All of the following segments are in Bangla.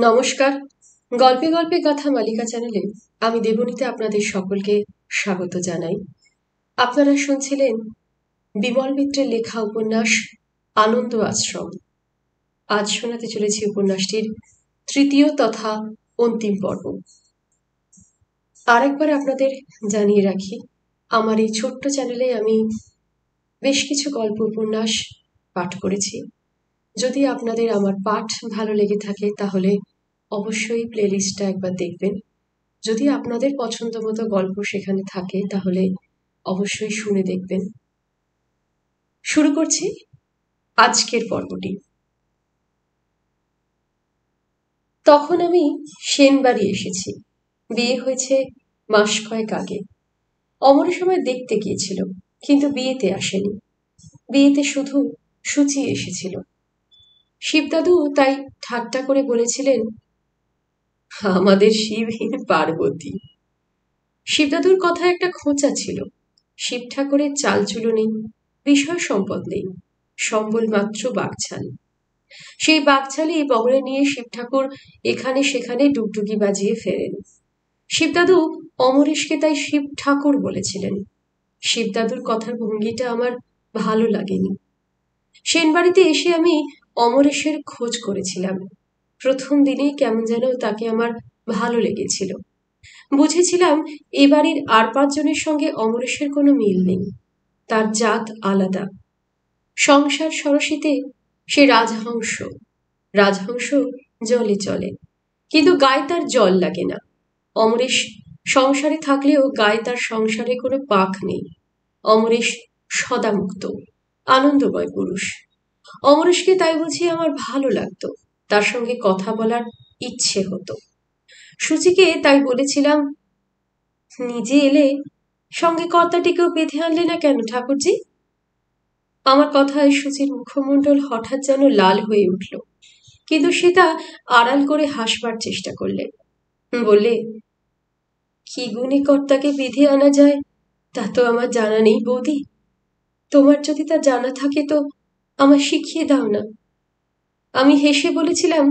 নমস্কার। গল্পে গল্পে কথা মালিকা চ্যানেলে আমি দেবনীতে আপনাদের সকলকে স্বাগত জানাই। আপনারা শুনছিলেন বিমল মিত্রের লেখা উপন্যাস আনন্দ আশ্রম। আজ শোনাতে চলেছি উপন্যাসটির তৃতীয় তথা অন্তিম পর্ব। আরেকবার আপনাদের জানিয়ে রাখি, আমার এই ছোট্ট চ্যানেলে আমি বেশ কিছু গল্প উপন্যাস পাঠ করেছি। যদি আপনাদের আমার পাঠ ভালো লেগে থাকে তাহলে অবশ্যই প্লেলিস্টটা একবার দেখবেন। যদি আপনাদের পছন্দ মতো গল্প সেখানে থাকে তাহলে অবশ্যই শুনে দেখবেন। শুরু করছি আজকের পর্বটি। তখন আমি সেনবাড়ি এসেছি। বিয়ে হয়েছে মাস কয়েক আগে। অমরের সময় দেখতে গিয়েছিল, কিন্তু বিয়েতে আসেনি। বিয়েতে শুধু সুচি এসেছিল। শিবদাদু তাই ঠাট্টা করে বলেছিলেন, আমাদের শিবহীন পার্বতী। শিবদাদুর কথায় একটা খোঁচা ছিল। শিব ঠাকুরের চালচুলো নেই, বিষয় সম্পদ নেই, সম্বল মাত্র বাঘছাল। সেই বাঘছালি বগলে নিয়ে শিব ঠাকুর এখানে সেখানে ডুগডুগি বাজিয়ে ফেরেন। শিবদাদু অমরেশকে তাই শিব ঠাকুর বলেছিলেন। শিবদাদুর কথার ভঙ্গিটা আমার ভালো লাগেনি। সেনবাড়িতে এসে আমি অমরেশের খোঁজ করেছিলাম। প্রথম দিনেই কেমন যেন তাকে আমার ভালো লেগেছিল। বুঝেছিলাম এ বাড়ির আর ৫ জনের সঙ্গে অমরেশের কোনো মিল নেই। তার জাত আলাদা। সংসার সরসিতে সে রাজহংস। রাজহংস জলে চলে, কিন্তু গায়ে তার জল লাগে না। অমরেশ সংসারে থাকলেও গায়ে তার সংসারে কোনো পাক নেই। অমরেশ সদামুক্ত, আনন্দময় পুরুষ। অমরেশকে তাই বুঝি আমার ভালো লাগতো, তার সঙ্গে কথা বলার ইচ্ছে হতো। সুচিকে তাই বলেছিলাম, নিজে এলে সঙ্গে কর্তাটিকেও বেঁধে আনলে না কেন ঠাকুরজি? আমার কথায় সুচির মুখমণ্ডল হঠাৎ যেন লাল হয়ে উঠল, কিন্তু সে তা আড়াল করে হাসবার চেষ্টা করলে। বললে, কি গুণে কর্তাকে বেঁধে আনা যায় তা তো আমার জানা নেই বৌদি। তোমার যদি তা জানা থাকে তো আমার শিখিয়ে দাও না। আমি হেসে বলেছিলাম,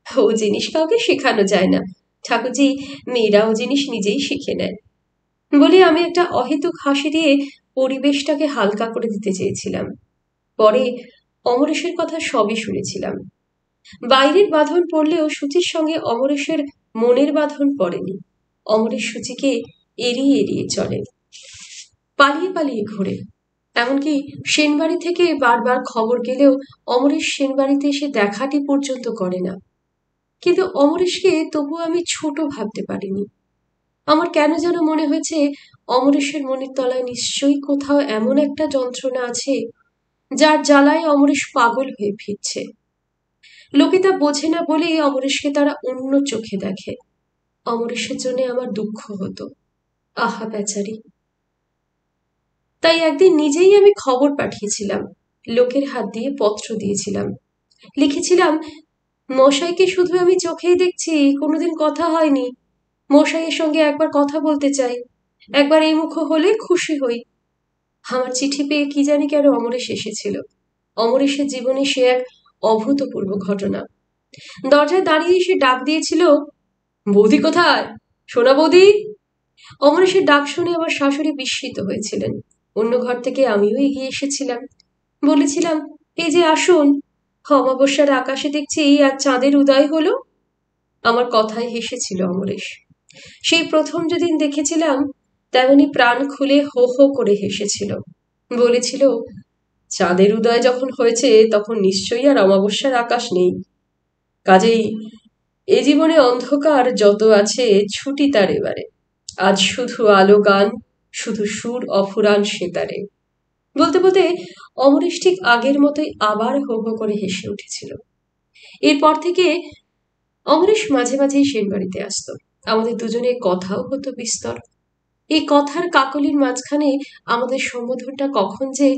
ও জিনিস কাউকে শেখানো যায় না ঠাকুরজি, মেয়েরা ও জিনিস নিজেই শিখে নেয়। বলে আমি একটা অহেতুক হাসি দিয়ে পরিবেশটাকে হালকা করে দিতে চেয়েছিলাম। পরে অমরেশের কথা সবই শুনেছিলাম। বাইরের বাঁধন পড়লেও সুচির সঙ্গে অমরেশের মনের বাঁধন পড়েনি। অমরেশ সুচিকে এড়িয়ে এড়িয়ে চলে, পালিয়ে পালিয়ে ঘোরে। এমনকি সেনবাড়ি থেকে বারবার খবর গেলেও অমরেশ সেনবাড়িতে এসে দেখাটি পর্যন্ত করে না। কিন্তু অমরেশকে তবু আমি ছোট ভাবতে পারিনি। আমার কেন যেন মনে হয়েছে অমরেশের মনের তলায় নিশ্চয়ই কোথাও এমন একটা যন্ত্রণা আছে যার জ্বালায় অমরেশ পাগল হয়ে ফিরছে। লোকে তা বোঝে না বলেই অমরেশকে তারা অন্য চোখে দেখে। অমরেশের জন্য আমার দুঃখ হতো। আহা বেচারি। তাই একদিন নিজেই আমি খবর পাঠিয়েছিলাম, লোকের হাত দিয়ে পত্র দিয়েছিলাম। লিখেছিলাম, মশাইকে শুধু আমি চোখেই দেখছি, কোনোদিন কথা হয়নি। মশাইয়ের সঙ্গে একবার কথা বলতে চাই, একবার এই মুখো হলে খুশি হই। আমার চিঠি পেয়ে কি জানি কেন অমরেশ এসেছিল। অমরেশের জীবনে সে এক অভূতপূর্ব ঘটনা। দরজায় দাঁড়িয়ে এসে ডাক দিয়েছিল, বৌদি কোথায়, সোনা বৌদি। অমরেশের ডাক শুনে আমার শাশুড়ি বিস্মিত হয়েছিলেন। অন্য ঘর থেকে আমিও এগিয়ে এসেছিলাম। বলেছিলাম, এই যে আসুন, অমাবস্যার আকাশে দেখছি আর চাঁদের উদয় হলো। আমার কথায় হেসেছিল অমরেশ। সেই প্রথম যেদিন দেখেছিলাম তেমনি প্রাণ খুলে হো হো করে হেসেছিল। বলেছিল, চাঁদের উদয় যখন হয়েছে তখন নিশ্চয়ই আর অমাবস্যার আকাশ নেই। কাজেই এ জীবনে অন্ধকার যত আছে ছুটি তার এবারে। আজ শুধু আলো গান, শুধু সুর অফুরান সেতারে। বলতে বলতে অমরেশ ঠিক আগের মতোই আবার হো হো করে হেসে উঠেছিল। এরপর থেকে অমরেশ মাঝে মাঝেই সেনবাড়িতে আসতো। আমাদের দুজনের কথাও হতো বিস্তর। এই কথার কাকলির মাঝখানে আমাদের সম্বোধনটা কখন যে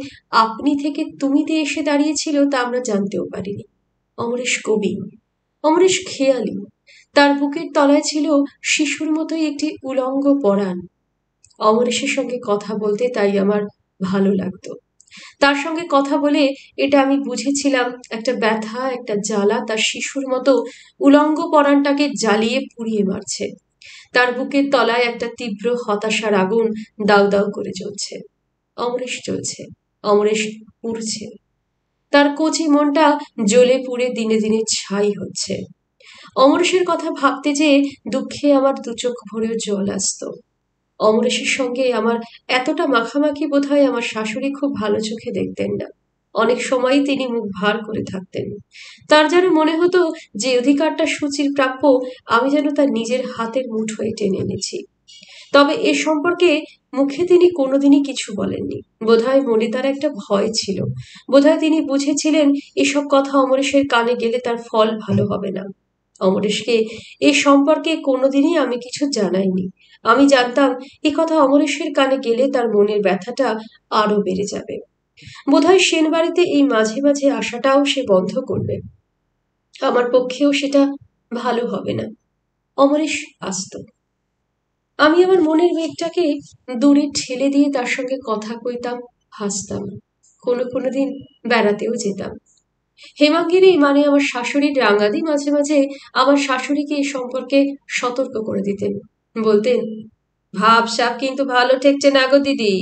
আপনি থেকে তুমিতে এসে দাঁড়িয়েছিল তা আমরা জানতেও পারিনি। অমরেশ কবি, অমরেশ খেয়ালি। তার বুকের তলায় ছিল শিশুর মতোই একটি উলঙ্গ পরাণ। অমরেশের সঙ্গে কথা বলতে তাই আমার ভালো লাগতো। তার সঙ্গে কথা বলে এটা আমি বুঝেছিলাম একটা ব্যথা, একটা জ্বালা তার শিশুর মতো উলঙ্গ পরাণটাকে জ্বালিয়ে পুড়িয়ে মারছে। তার বুকের তলায় একটা তীব্র হতাশার আগুন দাউ দাউ করে জ্বলছে। অমরেশ জ্বলছে, অমরেশ পুড়ছে। তার কচি মনটা জ্বলে পুড়ে দিনে দিনে ছাই হচ্ছে। অমরেশের কথা ভাবতে যেয়ে দুঃখে আমার দু চোখ ভরেও জল আসতো। অমরেশের সঙ্গে আমার এতটা মাখামাখি বোধহয় আমার শাশুড়ি খুব ভালো চোখে দেখতেন না। অনেক সময়ই তিনি মুখ ভার করে থাকতেন। তার যেন মনে হতো যে অধিকারটা সুচির প্রাপ্য আমি যেন তার নিজের হাতের মুঠোয় টেনে এনেছি। তবে এ সম্পর্কে মুখে তিনি কোনোদিনই কিছু বলেননি। বোধহয় মনে তার একটা ভয় ছিল। বোধহয় তিনি বুঝেছিলেন এসব কথা অমরেশের কানে গেলে তার ফল ভালো হবে না। অমরেশকে এ সম্পর্কে কোনোদিনই আমি কিছু জানাইনি। আমি জানতাম এ কথা অমরেশের কানে গেলে তার মনের ব্যথাটা আরো বেড়ে যাবে। বোধহয় সেন বাড়িতে এই মাঝে মাঝে আসাটাও সে বন্ধ করবে। আমার পক্ষেও সেটা ভালো হবে না। অমরেশ আসতো। আমি আমার মনের মেঘটাকে দূরে ঠেলে দিয়ে তার সঙ্গে কথা কইতাম, হাসতাম। কোনো কোনো দিন বেড়াতেও যেতাম। হেমাঙ্গিনী মানে আমার শাশুড়ির রাঙাদি মাঝে মাঝে আমার শাশুড়িকে এ সম্পর্কে সতর্ক করে দিতেন। বলতেন, ভাবসাব কিন্তু ভালো ঠেকছে না গো দিদি,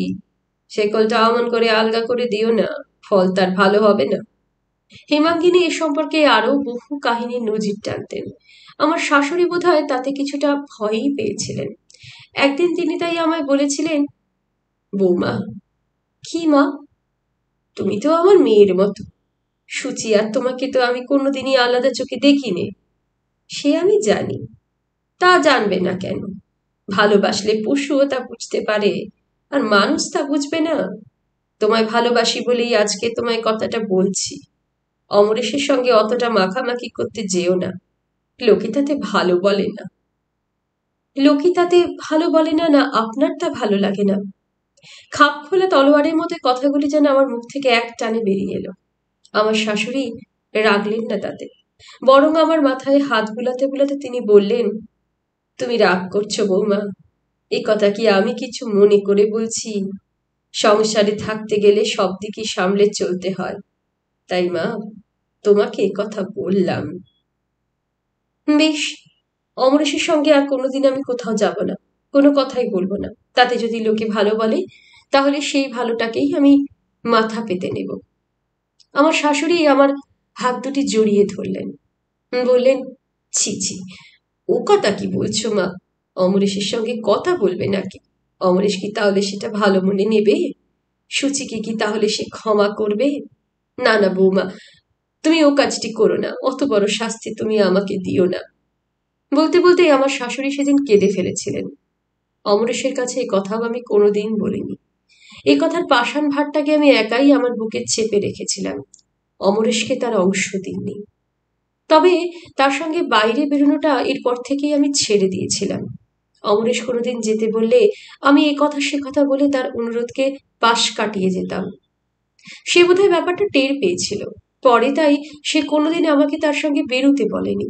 শেকলটা অমন করে আলগা করে দিও না, ফল তার ভালো হবে না। হেমাঙ্গিনী এ সম্পর্কে আরো বহু কাহিনীর নজির টানতেন। আমার শাশুড়ি বোধহয় তাতে কিছুটা ভয়ই পেয়েছিলেন। একদিন তিনি তাই আমায় বলেছিলেন, বৌমা। কি মা? তুমি তো আমার মেয়ের মতো। সুচি আর তোমাকে তো আমি কোনোদিনই আলাদা চোখে দেখিনি। সে আমি জানি। তা জানবে না কেন? ভালোবাসলে পশুও তা বুঝতে পারে, আর মানুষ তা বুঝবে না? তোমায় ভালোবাসি বলেই আজকে তোমায় কথাটা বলছি। অমরেশের সঙ্গে অতটা মাখামাখি করতে যেও না। লোকে তাতে ভালো বলে না। লোকে তাতে ভালো বলে না, না আপনার তা ভালো লাগে না? খাপ খোলা তলোয়ারের মতো কথাগুলি যেন আমার মুখ থেকে এক টানে বেরিয়ে এলো। আমার শাশুড়ি রাগলেন না তাতে, বরং আমার মাথায় হাত বুলাতে বুলাতে তিনি বললেন, তুমি রাগ করছো বৌমা? এ কথা কি আমি কিছু মনে করে বলছি? সংসারে থাকতে গেলে সব দিকে সামলে চলতে হয়, তাই মা তোমাকে এ কথা বললাম। বেশ, অমরেশের সঙ্গে আর কোনোদিন আমি কোথাও যাব না, কোনো কথাই বলবো না। তাতে যদি লোকে ভালো বলে তাহলে সেই ভালোটাকেই আমি মাথা পেতে নেব। আমার শাশুড়ি আমার হাত দুটি জড়িয়ে ধরলেন, বললেন, ছি ছি, ও কথা কি বলছো মা? অমরেশের সঙ্গে কথা বলবে নাকি? অমরেশ কি তাহলে সেটা ভালো মনে নেবে? সুচিকে কি তাহলে সে ক্ষমা করবে? না না বৌমা, তুমি ও কাজটি করো না, অত বড় শাস্তি তুমি আমাকে দিও না। বলতে বলতেই আমার শাশুড়ি সেদিন কেঁদে ফেলেছিলেন। অমরেশের কাছে এ কথাও আমি কোনোদিন বলিনি। এই কথার পাষাণ ভারটাকে আমি একাই আমার বুকে চেপে রেখেছিলাম। অমরেশকে তার অংশ দিইনি। তবে তার সঙ্গে বাইরে বেরোনোটা এরপর থেকেই আমি ছেড়ে দিয়েছিলাম। অমরেশ কোনোদিন যেতে বললে আমি এ কথা সে কথা বলে তার অনুরোধকে পাশ কাটিয়ে যেতাম। সে বোধহয় ব্যাপারটা টের পেয়েছিল। পরে তাই সে কোনোদিন আমাকে তার সঙ্গে বেরুতে বলেনি।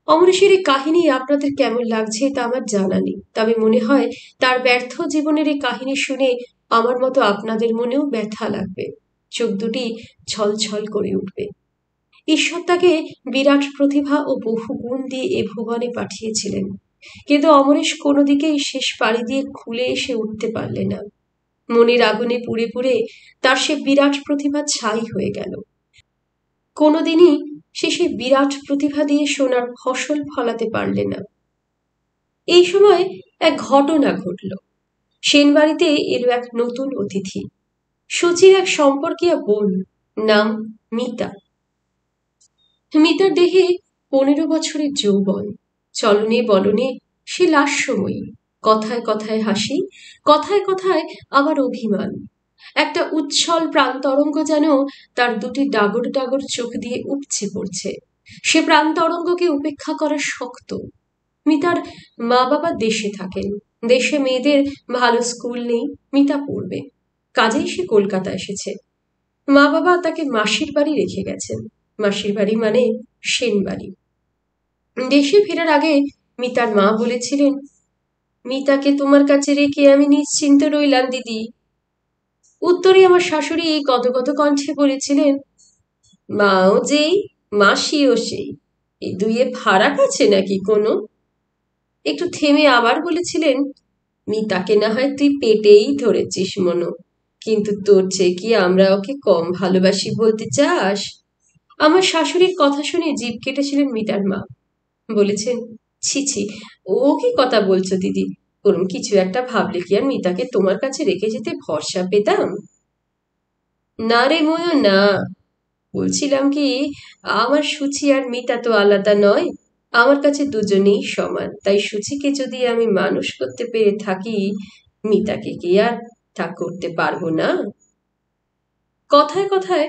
অমরেশের এই কাহিনী আপনাদের কেমন লাগছে তা আমার জানা নেই, তবে মনে হয় তার ব্যর্থ জীবনের এই কাহিনী শুনে আমার মতো আপনাদের মনেও ব্যথা লাগবে, চোখ দুটি ছলছল করে উঠবে। ঈশ্বর তাকে বিরাট প্রতিভা ও বহু গুণ দিয়ে এ ভুবনে পাঠিয়েছিলেন, কিন্তু অমরেশ কোনো দিকেই শেষ পাড়ি দিয়ে খুলে এসে উঠতে পারলে না। মনের আগুনে পুড়ে পুড়ে তার সে বিরাট প্রতিভা ছাই হয়ে গেল। কোনোদিনই সে সেই বিরাট প্রতিভা দিয়ে সোনার ফসল ফলাতে পারলে না। এই সময় এক ঘটনা ঘটল। সেনবাড়িতে এলো এক নতুন অতিথি, সুচির এক সম্পর্কীয় বোন, নাম মিতা। মিতার দেহে 15 বছরের যৌবন, চলনে বলনে সে লাস্যময়ী, কথায় কথায় হাসি, কথায় কথায় আবার অভিমান। একটা উচ্ছল প্রাণতরঙ্গ যেন তার দুটি ডাগর ডাগর চোখ দিয়ে উপচে পড়ছে। সে প্রাণতরঙ্গকে উপেক্ষা করা শক্ত। মিতার মা বাবা দেশে থাকেন। দেশে মেয়েদের ভালো স্কুল নেই, মিতা পড়বে, কাজেই সে কলকাতা এসেছে। মা বাবা তাকে মাসির বাড়ি রেখে গেছেন। মাসির বাড়ি মানে সেন বাড়ি। দেশে ফেরার আগে মিতার মা বলেছিলেন, মিতাকে তোমার কাছে রেখে আমি নিশ্চিন্ত রইলাম দিদি। উত্তরে আমার শাশুড়ি গদগদ কণ্ঠে বলেছিলেন, মাও যেই মাসিও সেই, এই দুইয়ে ফারাক আছে নাকি কোনো? একটু থেমে আবার বলেছিলেন, মিতাকে না হয় তুই পেটেই ধরেছিস মনো, কিন্তু তোর চেয়ে কি আমরা ওকে কম ভালোবাসি বলতে চাস? আমার শাশুড়ির কথা শুনে জিভ কেটেছিলেন মিতার মা। বলেছেন, ছি ছি, ও কি কথা বলছো দিদি, ওরম কিছু একটা ভাবলে কি আর মিতাকে তোমার কাছে রেখে যেতে ভরসা পেতাম? না রে ময়ূর না, বলছিলাম কি, আমার সুচি আর মিতা তো আলাদা নয়, আমার কাছে দুজনেই সমান, তাই সুচিকে যদি আমি মানুষ করতে পেরে থাকি, মিতাকে কি আর তা করতে পারবো না? কথায় কথায়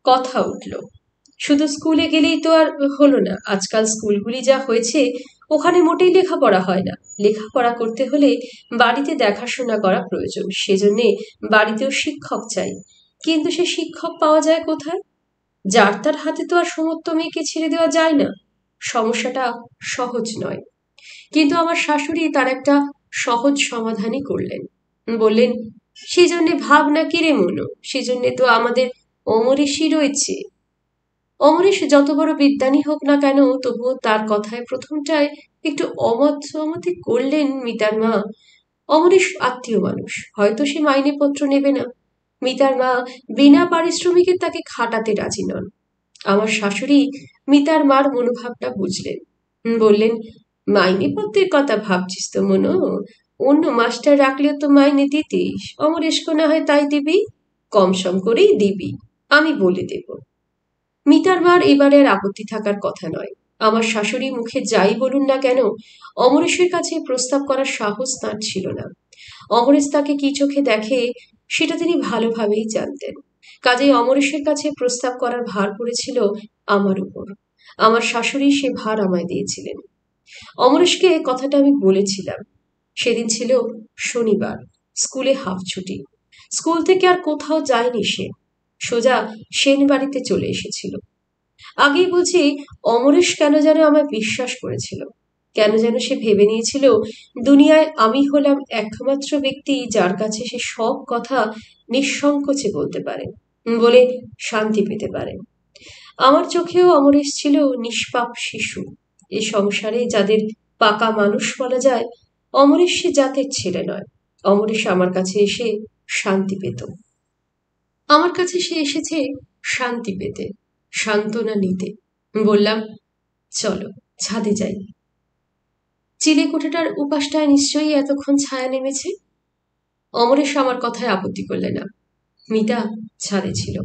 কথা উঠল। শুধু স্কুলে গেলেই তো আর হলো না, আজকাল স্কুলগুলি যা হয়েছে ওখানে মোটেই লেখাপড়া হয় না। লেখাপড়া করতে হলে বাড়িতে দেখাশোনা করা প্রয়োজন, সেজন্যে বাড়িতেও শিক্ষক চাই। কিন্তু সে শিক্ষক পাওয়া যায় কোথায়? যার তার হাতে তো আর সমস্ত মেয়েকে ছেড়ে দেওয়া যায় না। সমস্যাটা সহজ নয়, কিন্তু আমার শাশুড়ি তার একটা সহজ সমাধানই করলেন। বললেন, সেজন্যে ভাব না কি রে মনু, সেজন্যে তো আমাদের অমরেশই রয়েছে। অমরেশ যত বড় বিদ্বানই হোক না কেন, তবুও তার কথায় প্রথমটায় একটু অমতি করলেন মিতার মা। অমরেশ আত্মীয় মানুষ, হয়তো সে মাইনেপত্র নেবে না। মিতার মা বিনা পারিশ্রমিকে তাকে খাটাতে রাজি নন। আমার শাশুড়ি মিতার মার মনোভাবটা বুঝলেন। বললেন, মাইনেপত্রের কথা ভাবছিস তো মনো, অন্য মাস্টার রাখলেও তো মাইনে দিতিস, অমরেশকে না হয় তাই দিবি, কম সম করেই দিবি, আমি বলে দেব। মিতার মার এবারে আর আপত্তি থাকার কথা নয়। আমার শাশুড়ি মুখে যাই বলুন না কেন, অমরেশের কাছে প্রস্তাব করার সাহস তাঁর ছিল না। অমরেশ তাকে কি চোখে দেখে সেটা তিনি ভালোভাবেই জানতেন। কাজেই অমরেশের কাছে প্রস্তাব করার ভার পড়েছিল আমার উপর। আমার শাশুড়ি সে ভার আমায় দিয়েছিলেন। অমরেশকে কথাটা আমি বলেছিলাম। সেদিন ছিল শনিবার, স্কুলে হাফ ছুটি। স্কুল থেকে আর কোথাও যায়নি সে, সোজা সেন বাড়িতে চলে এসেছিল। আগেই বলছি, অমরেশ কেন যেন আমায় বিশ্বাস করেছিল। কেন যেন সে ভেবে নিয়েছিল দুনিয়ায় আমি হলাম একমাত্র ব্যক্তি যার কাছে সে সব কথা নিঃসংকোচে বলতে পারে, বলে শান্তি পেতে পারে। আমার চোখেও অমরেশ ছিল নিষ্পাপ শিশু। এ সংসারে যাদের পাকা মানুষ বলা যায়, অমরেশ সে জাতের ছেলে নয়। অমরেশ আমার কাছে এসে শান্তি পেত। আমার কাছে সে এসেছে শান্তি পেতে, সান্ত্বনা নিতে। বললাম, চলো ছাদে যাই। চিলে কোঠাটার উপাসটায় নিশ্চয়ই এতক্ষণ ছায়া নেমেছে। অমরেশ আমার কথায় আপত্তি করলে না। মিতা ছাদে ছিল।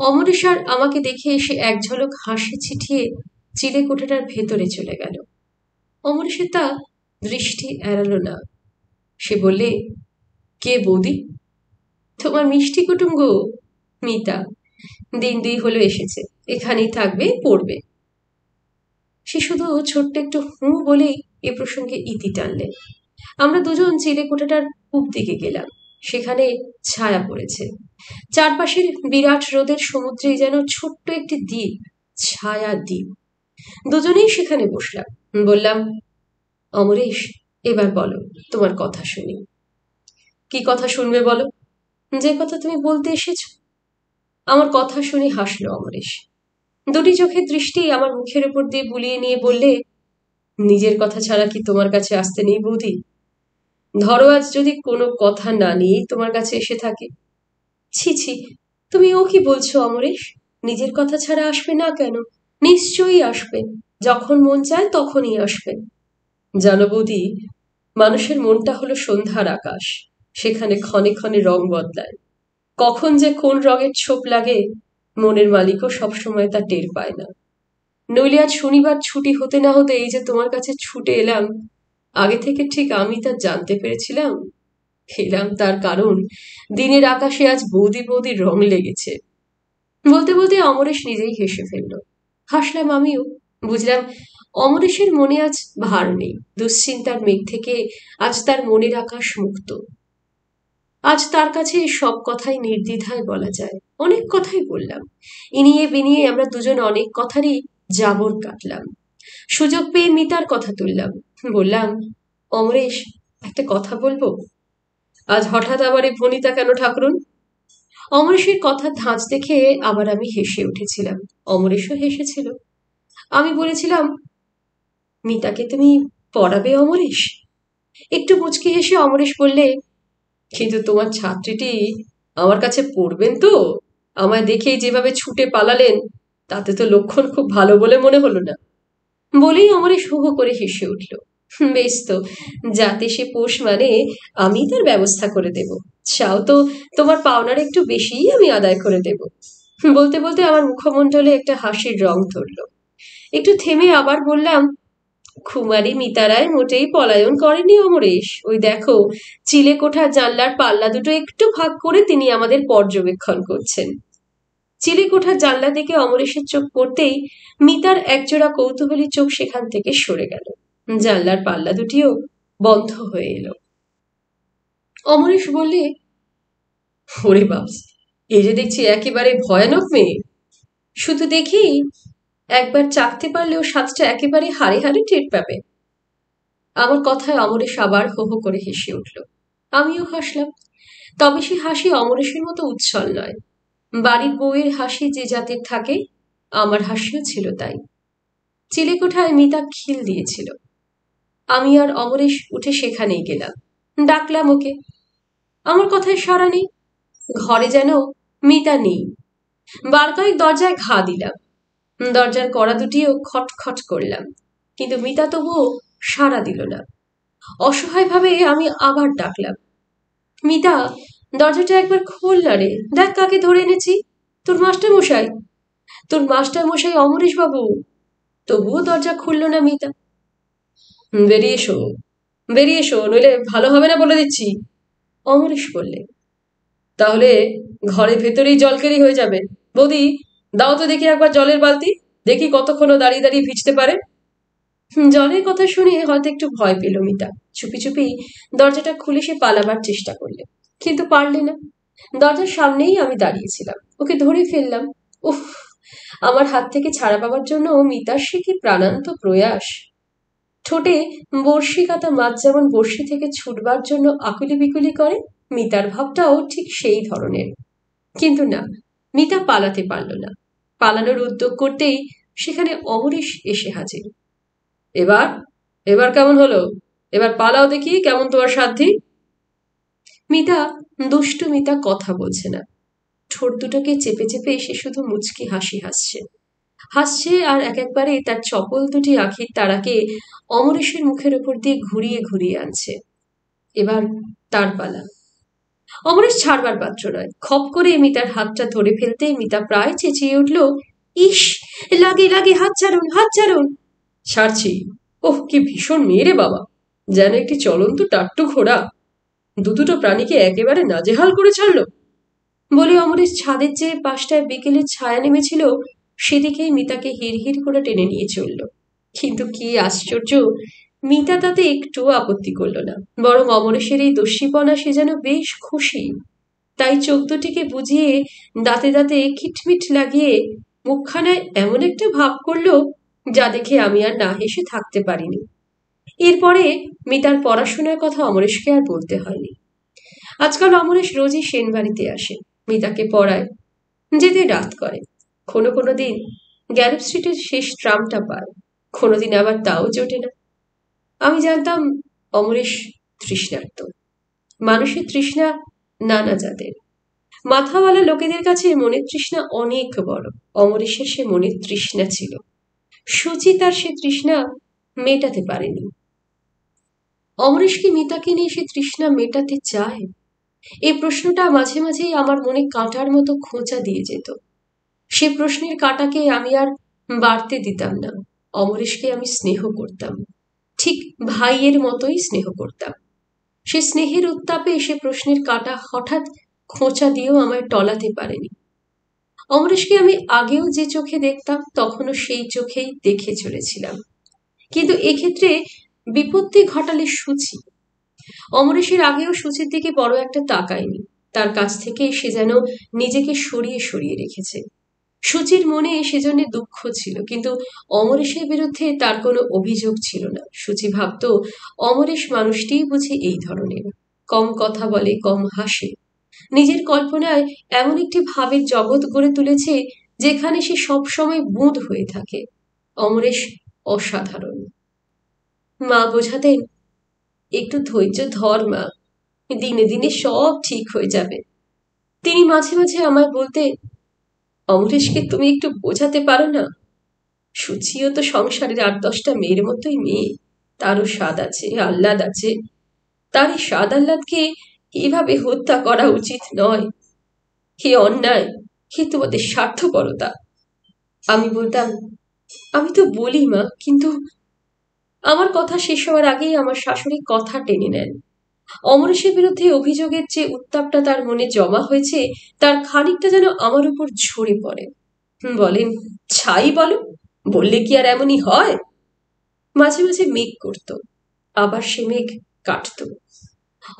অমরেশ আর আমাকে দেখে এসে এক ঝলক হাসি ছিটিয়ে চিলে কোঠাটার ভেতরে চলে গেল। অমরেশের তা দৃষ্টি এড়ালো না। সে বললে, কে বৌদি? তোমার মিষ্টি কুটুম গো, মিতা। দিন দুই হলো এসেছে, এখানেই থাকবে, পড়বে। সে শুধু ছোট্ট একটু হুঁ বলেই এ প্রসঙ্গে ইতি টানলেন। আমরা দুজন চিলে কোঠাটার পূব দিকে গেলাম। সেখানে ছায়া পড়েছে। চারপাশের বিরাট রোদের সমুদ্রে যেন ছোট্ট একটি দ্বীপ, ছায়া দ্বীপ। দুজনেই সেখানে বসলাম। বললাম, অমরেশ, এবার বলো, তোমার কথা শুনি। কি কথা শুনবে বলো? যে কথা তুমি বলতে এসেছ। আমার কথা শুনে হাসলো অমরেশ। দুটি চোখের দৃষ্টি আমার মুখের উপর দিয়ে বুলিয়ে নিয়ে বললে, নিজের কথা ছাড়া কি তোমার কাছে আসতে নেই বৌদি? ধরো আজ যদি কোনো কথা না নিয়ে তোমার কাছে এসে থাকে। ছি ছি, তুমি ও কি বলছো অমরেশ? নিজের কথা ছাড়া আসবে না কেন? নিশ্চয়ই আসবে, যখন মন চায় তখনই আসবে। জানো বৌদি, মানুষের মনটা হলো সন্ধ্যার আকাশ, সেখানে ক্ষণে ক্ষণে রং বদলায়। কখন যে কোন রঙের ছোপ লাগে, মনের মালিকও সবসময় তা টের পায় না। নইলে আজ শনিবার ছুটি হতে না হতে এই যে তোমার কাছে ছুটে এলাম, আগে থেকে ঠিক আমি তা জানতে পেরেছিলাম। এলাম তার কারণ, দিনের আকাশে আজ বৌদি বৌদির রং লেগেছে। বলতে বলতে অমরেশ নিজেই হেসে ফেলল। হাসলাম আমিও। বুঝলাম অমরেশের মনে আজ ভার নেই, দুশ্চিন্তার মেঘ থেকে আজ তার মনের আকাশ মুক্ত। আজ তার কাছে সব কথাই নির্দ্বিধায় বলা যায়। অনেক কথাই বললাম। ইনিয়ে বিনিয়ে আমরা দুজন অনেক কথারই জাবর কাটলাম। সুযোগ পেয়ে মিতার কথা তুললাম। বললাম, অমরেশ, একটা কথা বলবো। আজ হঠাৎ আবার এই ভনিতা কেন ঠাকুরন? অমরেশের কথার ধাঁচ দেখে আবার আমি হেসে উঠেছিলাম। অমরেশও হেসেছিল। আমি বলেছিলাম, মিতাকে তুমি পড়াবে অমরেশ? একটু মুচকি হেসে অমরেশ বললে, কিন্তু তোমার ছাত্রীটি আমার কাছে পড়বেন তো? আমায় দেখেই যেভাবে ছুটে পালালেন, তাতে তো লক্ষণ খুব ভালো বলে মনে হলো না। বলেই অমরেশ হু হু করে হেসে উঠল। বেশ তো, যাতে সে পোষ মানে আমি তার ব্যবস্থা করে দেব। চাও তো তোমার পাওনার একটু বেশিই আমি আদায় করে দেব। বলতে বলতে আমার মুখমণ্ডলে একটা হাসির রং ধরল। একটু থেমে আবার বললাম, কুমারী মিতারায় মোটেই পলায়ন করেনি অমরেশ। ওই দেখো, চিলেকোঠার জানলার পাল্লা দুটো একটু ফাঁক করে তিনি আমাদের পর্যবেক্ষণ করছেন। চিলেকোঠার জানলা দিকে অমরেশের চোখ পড়তেই মিতার একজোড়া কৌতূহলী চোখ সেখান থেকে সরে গেল। জানলার পাল্লা দুটিও বন্ধ হয়ে এলো। অমরেশ বললে, ওরে বাপস, এই যে দেখছি একেবারে ভয়ানক মেয়ে। শুধু দেখেই একবার চাকতে পারলেও স্বাদটা একেবারে হাড়ে হাড়ে টের পাবে। আমার কথায় অমরেশ আবার হো হো করে হেসে উঠল। আমিও হাসলাম। তবে সে হাসি অমরেশের মতো উচ্ছল নয়। বাড়ির বউয়ের হাসি যে জাতের থাকে, আমার হাসিও ছিল তাই। চিলেকোঠায় মিতা খিল দিয়েছিল। আমি আর অমরেশ উঠে সেখানেই গেলাম। ডাকলাম ওকে। আমার কথায় সাড়া নেই। ঘরে যেন মিতা নেই। বার কয়েক দরজায় ঘা দিলাম। দরজার কড়া দুটিও খটখট করলাম, কিন্তু মিতা তবুও সাড়া দিল না। অসহায়ভাবে আমি আবার ডাকলাম, মিতা, দরজাটা একবার খোল না রে, দেখ কাকে ধরে এনেছি। তোর মাস্টার মশাই, তোর মাস্টার মশাই অমরেশ বাবু। তবুও দরজা খুলল না মিতা। বেরিয়ে এসো, বেরিয়ে এসো, নইলে ভালো হবে না বলে দিচ্ছি, অমরেশ বললে। তাহলে ঘরে ভেতরেই জলকেরি হয়ে যাবে। বৌদি, দাও তো দেখি একবার জলের বালতি, দেখি কতক্ষণ দাঁড়িয়ে দাঁড়িয়ে ভিজতে পারে। জলের কথা শুনে হয়তো একটু ভয় পেল মিতা। চুপি চুপি দরজাটা খুলে সে পালাবার চেষ্টা করলে, কিন্তু পারলে না। দরজার সামনেই আমি দাঁড়িয়েছিলাম। ওকে ধরে ফেললাম। উফ, আমার হাত থেকে ছাড়া পাবার জন্য মিতার সে কি প্রাণান্ত প্রয়াস। ঠোঁটে বড়শি কাটা মাছ যেমন বড়শি থেকে ছুটবার জন্য আকুলি বিকুলি করে, মিতার ভাবটাও ঠিক সেই ধরনের। কিন্তু না, মিতা পালাতে পারল না। পালানোর উদ্যোগ করতেই সেখানে অমরেশ এসে হাজির। এবার এবার কেমন হলো? এবার পালাও দেখি, কেমন তোমার সাধ্যি? মিতা, দুষ্টু মিতা কথা বলছে না। ঠোঁট দুটোকে চেপে চেপে সে শুধু মুচকি হাসি হাসছে। হাসছে আর এক একবারে তার চপল দুটি আখির তারাকে অমরেশের মুখের ওপর দিয়ে ঘুরিয়ে ঘুরিয়ে আনছে। এবার তার পালা। অমরেশ ছাড়বার পাত্র নয়। খপ করে মিতার হাতটা ধরে ফেলতে মিতা প্রায় চেঁচিয়ে উঠল, ইস, লাগে লাগে, হাত ছাড়ুন, হাত ছাড়ুন। ছাড়ছি। ওহ, কি ভীষণ মেয়ে রে বাবা, যেন একটি চলন্ত টাট্টু ঘোড়া। দুটো প্রাণীকে একেবারে নাজেহাল করে ছাড়লো। বলে অমরেশ ছাদের যে পাশটায় বিকেলের ছায়া নেমেছিল সেদিকেই মিতাকে হিড় হিড় করে টেনে নিয়ে চলল। কিন্তু কি আশ্চর্য, মিতা তাতে একটু আপত্তি করল না। বরং অমরেশের এই দস্যিপনা সে যেন বেশ খুশি। তাই চোখ দুটিকে বুঝিয়ে দাঁতে দাঁতে খিটমিট লাগিয়ে মুখখানায় এমন একটা ভাব করলো যা দেখে আমি আর না হেসে থাকতে পারিনি। এরপরে মিতার পড়াশোনার কথা অমরেশকে আর বলতে হয়নি। আজকাল অমরেশ রোজই সেন বাড়িতে আসে, মিতাকে পড়ায়, যেতে রাত করে। কোনো দিন গ্যালপ স্ট্রিটের শেষ ট্রামটা পায়, কোনোদিন আবার তাও জোটে না। আমি জানতাম অমরেশ তৃষ্ণার্ত। মানুষের তৃষ্ণা নানা জাতের। মাথাওয়ালা লোকেদের কাছে মনের তৃষ্ণা অনেক বড়। অমরেশের সে মনের তৃষ্ণা ছিল। সুচি তার সে তৃষ্ণা মেটাতে পারেনি। অমরেশ কি মিতাকে নিয়ে সে তৃষ্ণা মেটাতে চায়? এই প্রশ্নটা মাঝে মাঝেই আমার মনে কাঁটার মতো খোঁচা দিয়ে যেত। সে প্রশ্নের কাঁটাকে আমি আর বাড়তে দিতাম না। অমরেশকে আমি স্নেহ করতাম, ঠিক ভাইয়ের মতোই স্নেহ করতাম। সে স্নেহের উত্তাপে সে প্রশ্নের কাঁটা হঠাৎ খোঁচা দিয়েও আমায় টলাতে পারেনি। অমরেশকে আমি আগেও যে চোখে দেখতাম তখনও সেই চোখেই দেখে চলেছিলাম। কিন্তু এক্ষেত্রে বিপত্তি ঘটালে সুচি। অমরেশের আগেও সুচির দিকে বড় একটা তাকায়নি। তার কাছ থেকে সে যেন নিজেকে সরিয়ে সরিয়ে রেখেছে। সুচির মনে সেজন্য দুঃখ ছিল, কিন্তু অমরেশের বিরুদ্ধে তার কোনো অভিযোগ ছিল না। সুচি ভাবত অমরেশ মানুষটিই বুঝি এই ধরনের, কম কথা বলে, কম হাসে। নিজের কল্পনায় এমন একটি ভাবের জগৎ গড়ে তুলেছে যেখানে সে সবসময় বুঁদ হয়ে থাকে। অমরেশ অসাধারণ। মা বোঝাতেন, একটু ধৈর্য ধর মা, দিনে দিনে সব ঠিক হয়ে যাবে। তিনি মাঝে মাঝে আমায় বলতেন, অমরেশকে তুমি একটু বোঝাতে পারো না? সুচিও তো সংসারের ৮-১০টা মেয়ের মতোই মেয়ে, তারও স্বাদ আছে, আহ্লাদ আছে। তার এই স্বাদ আহ্লাদকে এভাবে হত্যা করা উচিত নয়। হে অন্যায়, হে তোমাদের স্বার্থপরতা। আমি বলতাম, আমি তো বলি মা, কিন্তু আমার কথা শেষ হওয়ার আগেই আমার শাশুড়ি কথা টেনে নেন। অমরেশের বিরুদ্ধে অভিযোগের যে উত্তাপটা তার মনে জমা হয়েছে তার খানিকটা যেন আমার উপর ঝরে পড়ে। বলেন, ছাই বলো, বললে কি আর এমনই হয়? মাঝে মাঝে মেঘ করত, আবার সে মেঘ কাটত।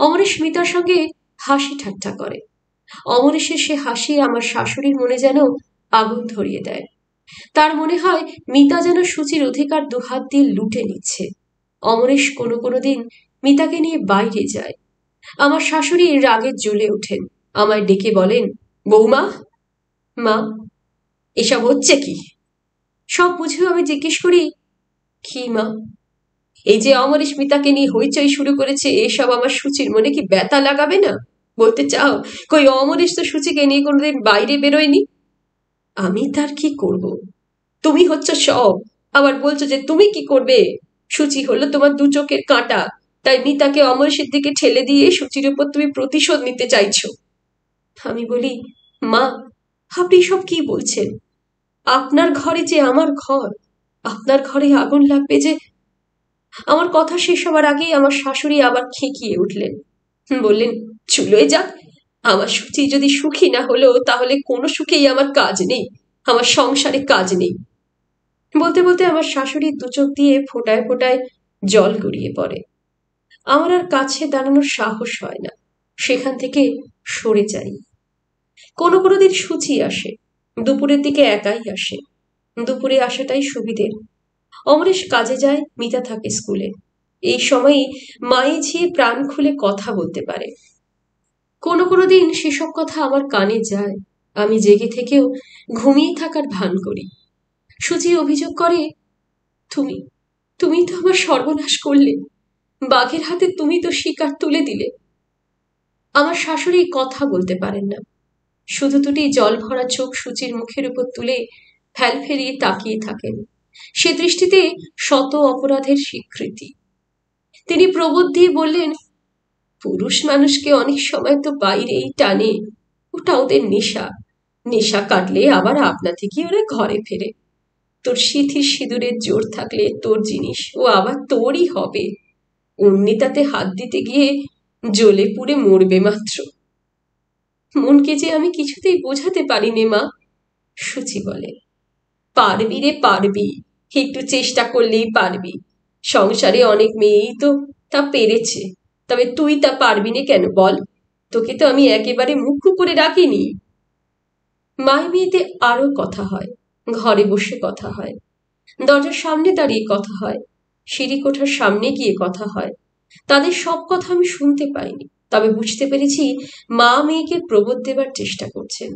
অমরেশ মিতার সঙ্গে হাসি ঠাট্টা করে। অমরেশের সে হাসি আমার শাশুড়ির মনে যেন আগুন ধরিয়ে দেয়। তার মনে হয় মিতা যেন সুচির অধিকার দুহাত দিয়ে লুটে নিচ্ছে। অমরেশ কোনো কোনো দিন মিতাকে নিয়ে বাইরে যায়। আমার শাশুড়ি রাগে জ্বলে ওঠেন, আমায় ডেকে বলেন, বৌমা। মা, এসব হচ্ছে কি? সব বুঝেও আমি জিজ্ঞেস করি, কি মা? এই যে অমরেশ মিতাকে নিয়ে হইচই শুরু করেছে, এসব আমার সুচির মনে কি ব্যথা লাগাবে না? বলতে চাও কই অমরেশ তো সুচিকে নিয়ে কোনোদিন বাইরে বেরোয়নি? আমি তার কি করব? তুমি হচ্ছ সব, আবার বলছো যে তুমি কি করবে? সুচি হলো তোমার দু চোখের কাঁটা, তাই মিতাকে অমরেশের দিকে ঠেলে দিয়ে সুচির উপর তুমি প্রতিশোধ নিতে চাইছো। আমি বলি, মা, আপনি সব কি বলছেন? আপনার ঘরে যে আমার ঘর, আপনার ঘরে আগুন লাগবে যে? আমার কথা শেষ হবার আগেই আমার শাশুড়ি আবার খেকিয়ে উঠলেন। বললেন, চুলোয় যাক, আমার সুচি যদি সুখী না হলো তাহলে কোনো সুখেই আমার কাজ নেই, আমার সংসারে কাজ নেই। বলতে বলতে আমার শাশুড়ির দু চোখ দিয়ে ফোটায় ফোটায় জল গড়িয়ে পড়ে। আমার আর কাছে দাঁড়ানোর সাহস হয় না, সেখান থেকে সরে যাই। কোনো কোনো দিন সুচি আসে, দুপুরের দিকে একাই আসে। দুপুরে আসাটাই সুবিধের। অমরেশ কাজে যায়, মিতা থাকে স্কুলে। এই সময়ই মায়ে ঝিয়ে প্রাণ খুলে কথা বলতে পারে। কোনো কোনো দিন সেসব কথা আমার কানে যায়, আমি জেগে থেকেও ঘুমিয়ে থাকার ভান করি। সুচি অভিযোগ করে, তুমি তুমি তো আমার সর্বনাশ করলে, বাঘের হাতে তুমি তো শিকার তুলে দিলে। আমার শাশুড়ি কথা বলতে পারেন না, শুধু দুটি জল ভরা চোখ সুচির মুখের উপর তুলে ফেল ফেলিয়ে তাকিয়ে থাকেন। সে দৃষ্টিতে শত অপরাধের স্বীকৃতি। তিনি প্রবোধ দিয়ে বললেন, পুরুষ মানুষকে অনেক সময় তো বাইরেই টানে, ওটা ওদের নেশা। নেশা কাটলে আবার আপনা থেকে ওরা ঘরে ফেরে। তোর সিথির সিঁদুরের জোর থাকলে তোর জিনিস ও আবার তোরই হবে। অমনি তাতে হাত দিতে গিয়ে জ্বলে পুড়ে মরবে মাত্র। মনকে যে আমি কিছুতেই বোঝাতে পারি নে মা। সুচি বলে, পারবি রে পারবি, একটু চেষ্টা করলেই পারবি। সংসারে অনেক মেয়েই তো তা পেরেছে, তবে তুই তা পারবি না কেন বল? তোকে তো আমি একেবারে মুখ করে রাখিনি। মায় মেয়েতে আরো কথা হয়, ঘরে বসে কথা হয়, দরজার সামনে দাঁড়িয়ে কথা হয়, সিঁড়ি কোঠার সামনে গিয়ে কথা হয়। তাদের সব কথা আমি শুনতে পাইনি, তবে বুঝতে পেরেছি মা মেয়েকে প্রবোধ দেবার চেষ্টা করছেন।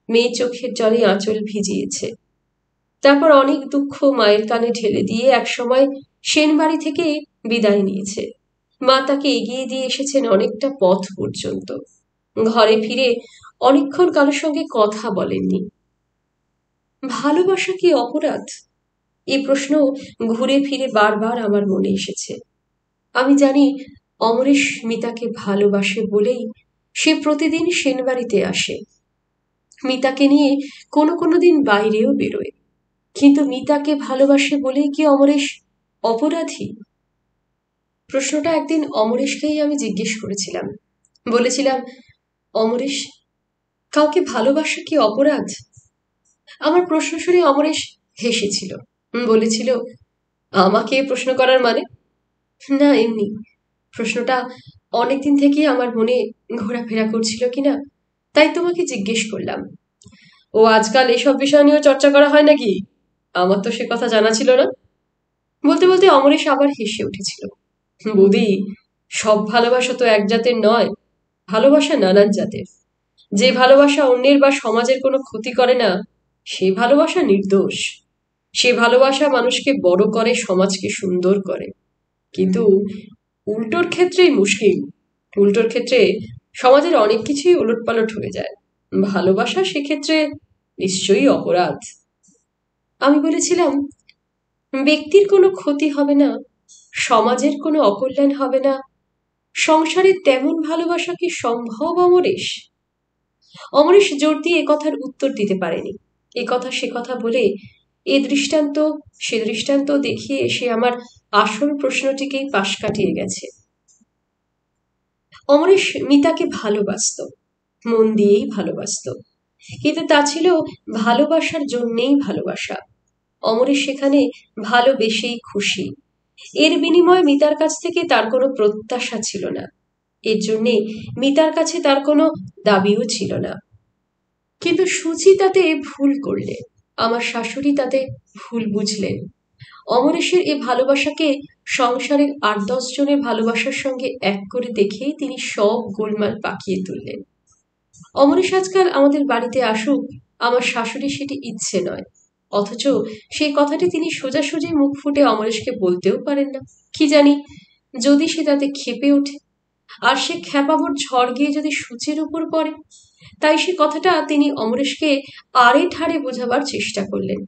মেয়ে চোখের জলে আঁচল ভিজিয়েছে। তারপর অনেক দুঃখ মায়ের কানে ঢেলে দিয়ে একসময় সেনবাড়ি থেকে বিদায় নিয়েছে। মা তাকে এগিয়ে দিয়ে এসেছেন অনেকটা পথ পর্যন্ত। ঘরে ফিরে অনেকক্ষণ কারোর সঙ্গে কথা বলেননি। ভালোবাসা কি অপরাধ? এই প্রশ্ন ঘুরে ফিরে বারবার আমার মনে এসেছে। আমি জানি অমরেশ মিতাকে ভালোবাসে বলেই সে প্রতিদিন সেনবাড়িতে আসে। মিতাকে নিয়ে কোনো কোনো দিন বাইরেও বেরোয়। কিন্তু মিতাকে ভালোবাসে বলেই কি অমরেশ অপরাধী? প্রশ্নটা একদিন অমরেশকেই আমি জিজ্ঞেস করেছিলাম। বলেছিলাম, অমরেশ, কাউকে ভালোবাসা কি অপরাধ? আমার প্রশ্ন শুনে অমরেশ হেসেছিল, বলেছিল, আমাকে প্রশ্ন করার মানে? না, এমনি প্রশ্নটা অনেকদিন থেকেই আমার মনে ঘোরাফেরা করছিল কিনা, তাই তোমাকে জিজ্ঞেস করলাম। ও আজকাল এসব বিষয় নিয়েও চর্চা করা হয় নাকি? আমার তো সে কথা জানা ছিল না। বলতে বলতে অমরেশ আবার হেসে উঠেছিল। বৌদি, সব ভালোবাসা তো এক জাতের নয়, ভালোবাসা নানান জাতের। যে ভালোবাসা অন্যের বা সমাজের কোনো ক্ষতি করে না, সে ভালোবাসা নির্দোষ। সে ভালোবাসা মানুষকে বড় করে, সমাজকে সুন্দর করে। কিন্তু উল্টোর ক্ষেত্রেই মুশকিল। উল্টোর ক্ষেত্রে সমাজের অনেক কিছুই উলটপালট হয়ে যায়। ভালোবাসা সেক্ষেত্রে নিশ্চয়ই অপরাধ। আমি বলেছিলাম, ব্যক্তির কোনো ক্ষতি হবে না, সমাজের কোনো অকল্যাণ হবে না, সংসারে তেমন ভালোবাসা কি সম্ভব অমরেশ? অমরেশ জোর দিয়ে কথার উত্তর দিতে পারেনি। এ কথা সে কথা বলে এ দৃষ্টান্ত সে দৃষ্টান্ত দেখিয়ে সে আমার আসল প্রশ্নটিকেই পাশ কাটিয়ে গেছে। অমরেশ মিতাকে ভালোবাসত, মন দিয়েই ভালোবাসত, কিন্তু তা ছিল ভালোবাসার জন্যেই ভালোবাসা। অমরেশ সেখানে ভালোবেসেই খুশি। এর বিনিময়ে মিতার কাছ থেকে তার কোনো প্রত্যাশা ছিল না। এর জন্যে মিতার কাছে তার কোনো দাবিও ছিল না। কিন্তু সুচি তাতে ভুল করলে, আমার শাশুড়ি তাতে ভুল বুঝলেন। অমরেশের এ ভালোবাসাকে সংসারের ৮-১০ জনের ভালোবাসার সঙ্গে এক করে দেখেই তিনি সব গোলমাল পাকিয়ে তুললেন। অমরেশ আজকাল আমাদের বাড়িতে আসুক, আমার শাশুড়ি সেটি ইচ্ছে নয়। অথচ সেই কথাটি তিনি সোজাসুজি মুখ ফুটে অমরেশকে বলতেও পারেন না। কি জানি, যদি সে তাতে ক্ষেপে ওঠে, আর সে খ্যাপাভর ঝড় গিয়ে যদি সূচের উপর পড়ে। তাই সে কথাটা তিনি অমরেশকে আড়ে ঠাড়ে বোঝাবার চেষ্টা করলেন।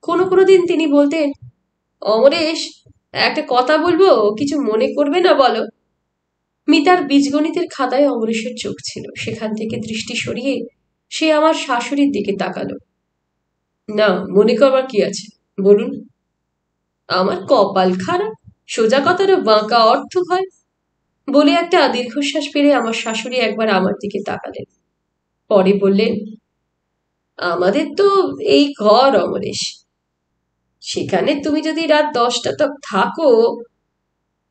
কোনো কোনো দিন তিনি বলতেন, অমরেশ, একটা কথা বলবো, কিছু মনে করবে না বলো? মিতার বীজগণিতের খাতায় অমরেশের চোখ ছিল। সেখান থেকে দৃষ্টি সরিয়ে সে আমার শাশুড়ির দিকে তাকালো। না, মনে করবার কি আছে, বলুন। আমার কপাল খারাপ, সোজা কথাটা বাঁকা অর্থ হয়। বলে একটা দীর্ঘশ্বাস ফেলে আমার শাশুড়ি একবার আমার দিকে তাকালেন। পরে বললেন, আমাদের তো এই ঘর অমরেশ, সেখানে তুমি যদি রাত 10টা তক থাকো।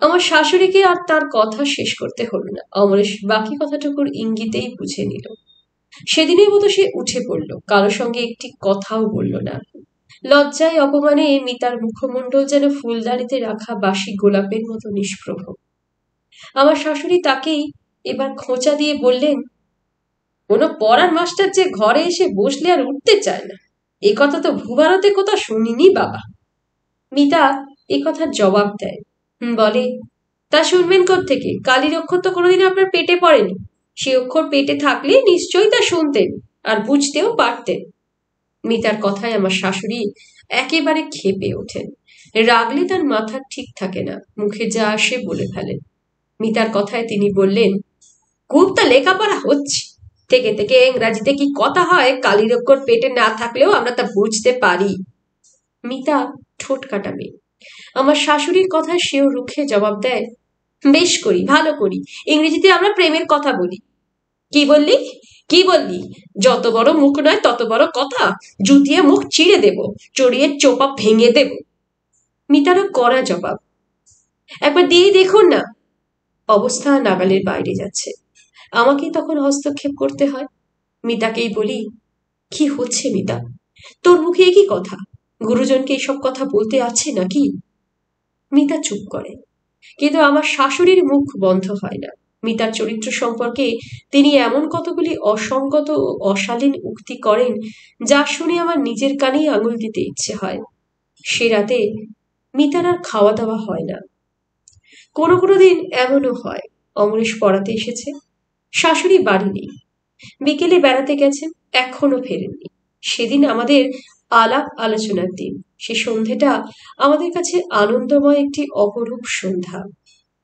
আমার শাশুড়িকে আর তার কথা শেষ করতে হলো না। অমরেশ বাকি কথাটুকুর ইঙ্গিতেই বুঝে নিল। সেদিনের মতো সে উঠে পড়ল, কারো সঙ্গে একটি কথাও বলল না। লজ্জায় অপমানে মিতার মুখমণ্ডল যেন ফুলদানিতে রাখা বাসি গোলাপের মতো নিষ্প্রভ। আমার শাশুড়ি তাকেই এবার খোঁচা দিয়ে বললেন, কোনো পড়ার মাস্টার যে ঘরে এসে বসলে আর উঠতে চায় না, এ কথা তো ভূভারতে কোথাও শুনিনি বাবা। মিতা এ কথার জবাব দেয়, বলে, তা শুনবেন কোত্থেকে? কালির অক্ষর তো কোনোদিন আপনার পেটে পড়েনি। সে অক্ষর পেটে থাকলে নিশ্চয়ই তা শুনতেন আর বুঝতেও পারতেন। মিতার কথায় আমার শাশুড়ি একেবারে ক্ষেপে ওঠেন। রাগলে তার মাথা ঠিক থাকে না, মুখে যা আসে বলে ফেলেন। মিতার কথায় তিনি বললেন, খুব তা লেখাপড়া হচ্ছে, থেকে থেকে ইংরাজিতে কি কথা হয়, কালির অক্ষর পেটে না থাকলেও আমরা তা বুঝতে পারি। মিতা ঠোঁট কাটা মেয়ে। আমার শাশুড়ির কথায় সেও রুখে জবাব দেয়, বেশ করি, ভালো করি, ইংরেজিতে আমরা প্রেমের কথা বলি। কি বললি, কি বললি? যত বড় মুখ নয় তত বড় কথা, জুতিয়ে মুখ চিড়ে দেব, চড়িয়ে চোপা ভেঙে দেব। মিতারও কড়া জবাব, একবার দিয়েই দেখুন না। অবস্থা নাগালের বাইরে যাচ্ছে। আমাকেই তখন হস্তক্ষেপ করতে হয়। মিতাকেই বলি, কি হচ্ছে মিতা, তোর মুখে কি কথা? গুরুজনকে এসব কথা বলতে আছে নাকি? মিতা চুপ করে, কিন্তু আমার শাশুড়ির মুখ বন্ধ হয় না। মিতার চরিত্র সম্পর্কে তিনি এমন কতগুলি অসঙ্গত ও অশালীন উক্তি করেন, যা শুনে আমার নিজের কানেই আঙুল দিতে ইচ্ছে হয়। সে রাতে মিতার আর খাওয়া দাওয়া হয় না। কোনো কোনো দিন এমনও হয়, অমরেশ পড়াতে এসেছে, শাশুড়ি বাড়ি নেই, বিকেলে বেড়াতে গেছেন, এখনো ফেরেননি। সেদিন আমাদের আলাপ আলোচনার দিন। সে সন্ধেটা আমাদের কাছে আনন্দময় একটি অপরূপ সন্ধ্যা।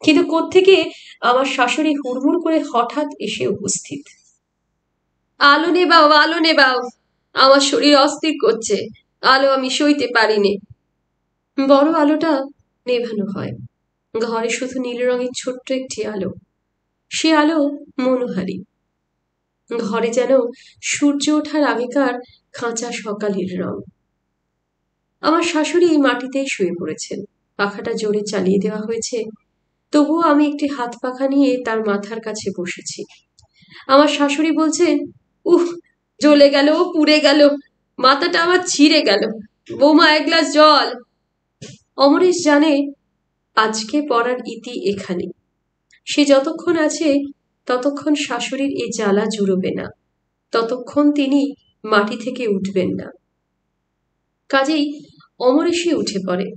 কিন্তু কোত্থেকে আমার শাশুড়ি হুড়মুড় করে হঠাৎ এসে উপস্থিত। আলো নেবাও, আলো নেবাও, আমার শরীর অস্থির করছে, আলো আমি সইতে পারিনে। বড় আলোটা নেভানো হয়। ঘরে শুধু নীল রঙের ছোট্ট একটি আলো। সে আলো মনোহারী। ঘরে যেন সূর্য ওঠার আগেকার খাঁচা সকালের রং। আমার শাশুড়ি মাটিতেই শুয়ে পড়েছেন। পাখাটা জোরে চালিয়ে দেওয়া হয়েছে, তবুও আমি একটি হাত পাখা নিয়ে তার মাথার কাছে বসেছি। আমার শাশুড়ি বলছেন, উহ, জ্বলে গেল, পুড়ে গেল, মাথাটা আমার ছিঁড়ে গেল, বৌমা এক গ্লাস জল। অমরেশ জানে আজকে পড়ার ইতি এখানে। সে যতক্ষণ আছে ততক্ষণ শাশুড়ির এ জ্বালা জুড়বে না। ততক্ষণ তিনি মাটি থেকে উঠবেন না। কাজেই অমরেশই উঠে পড়ে,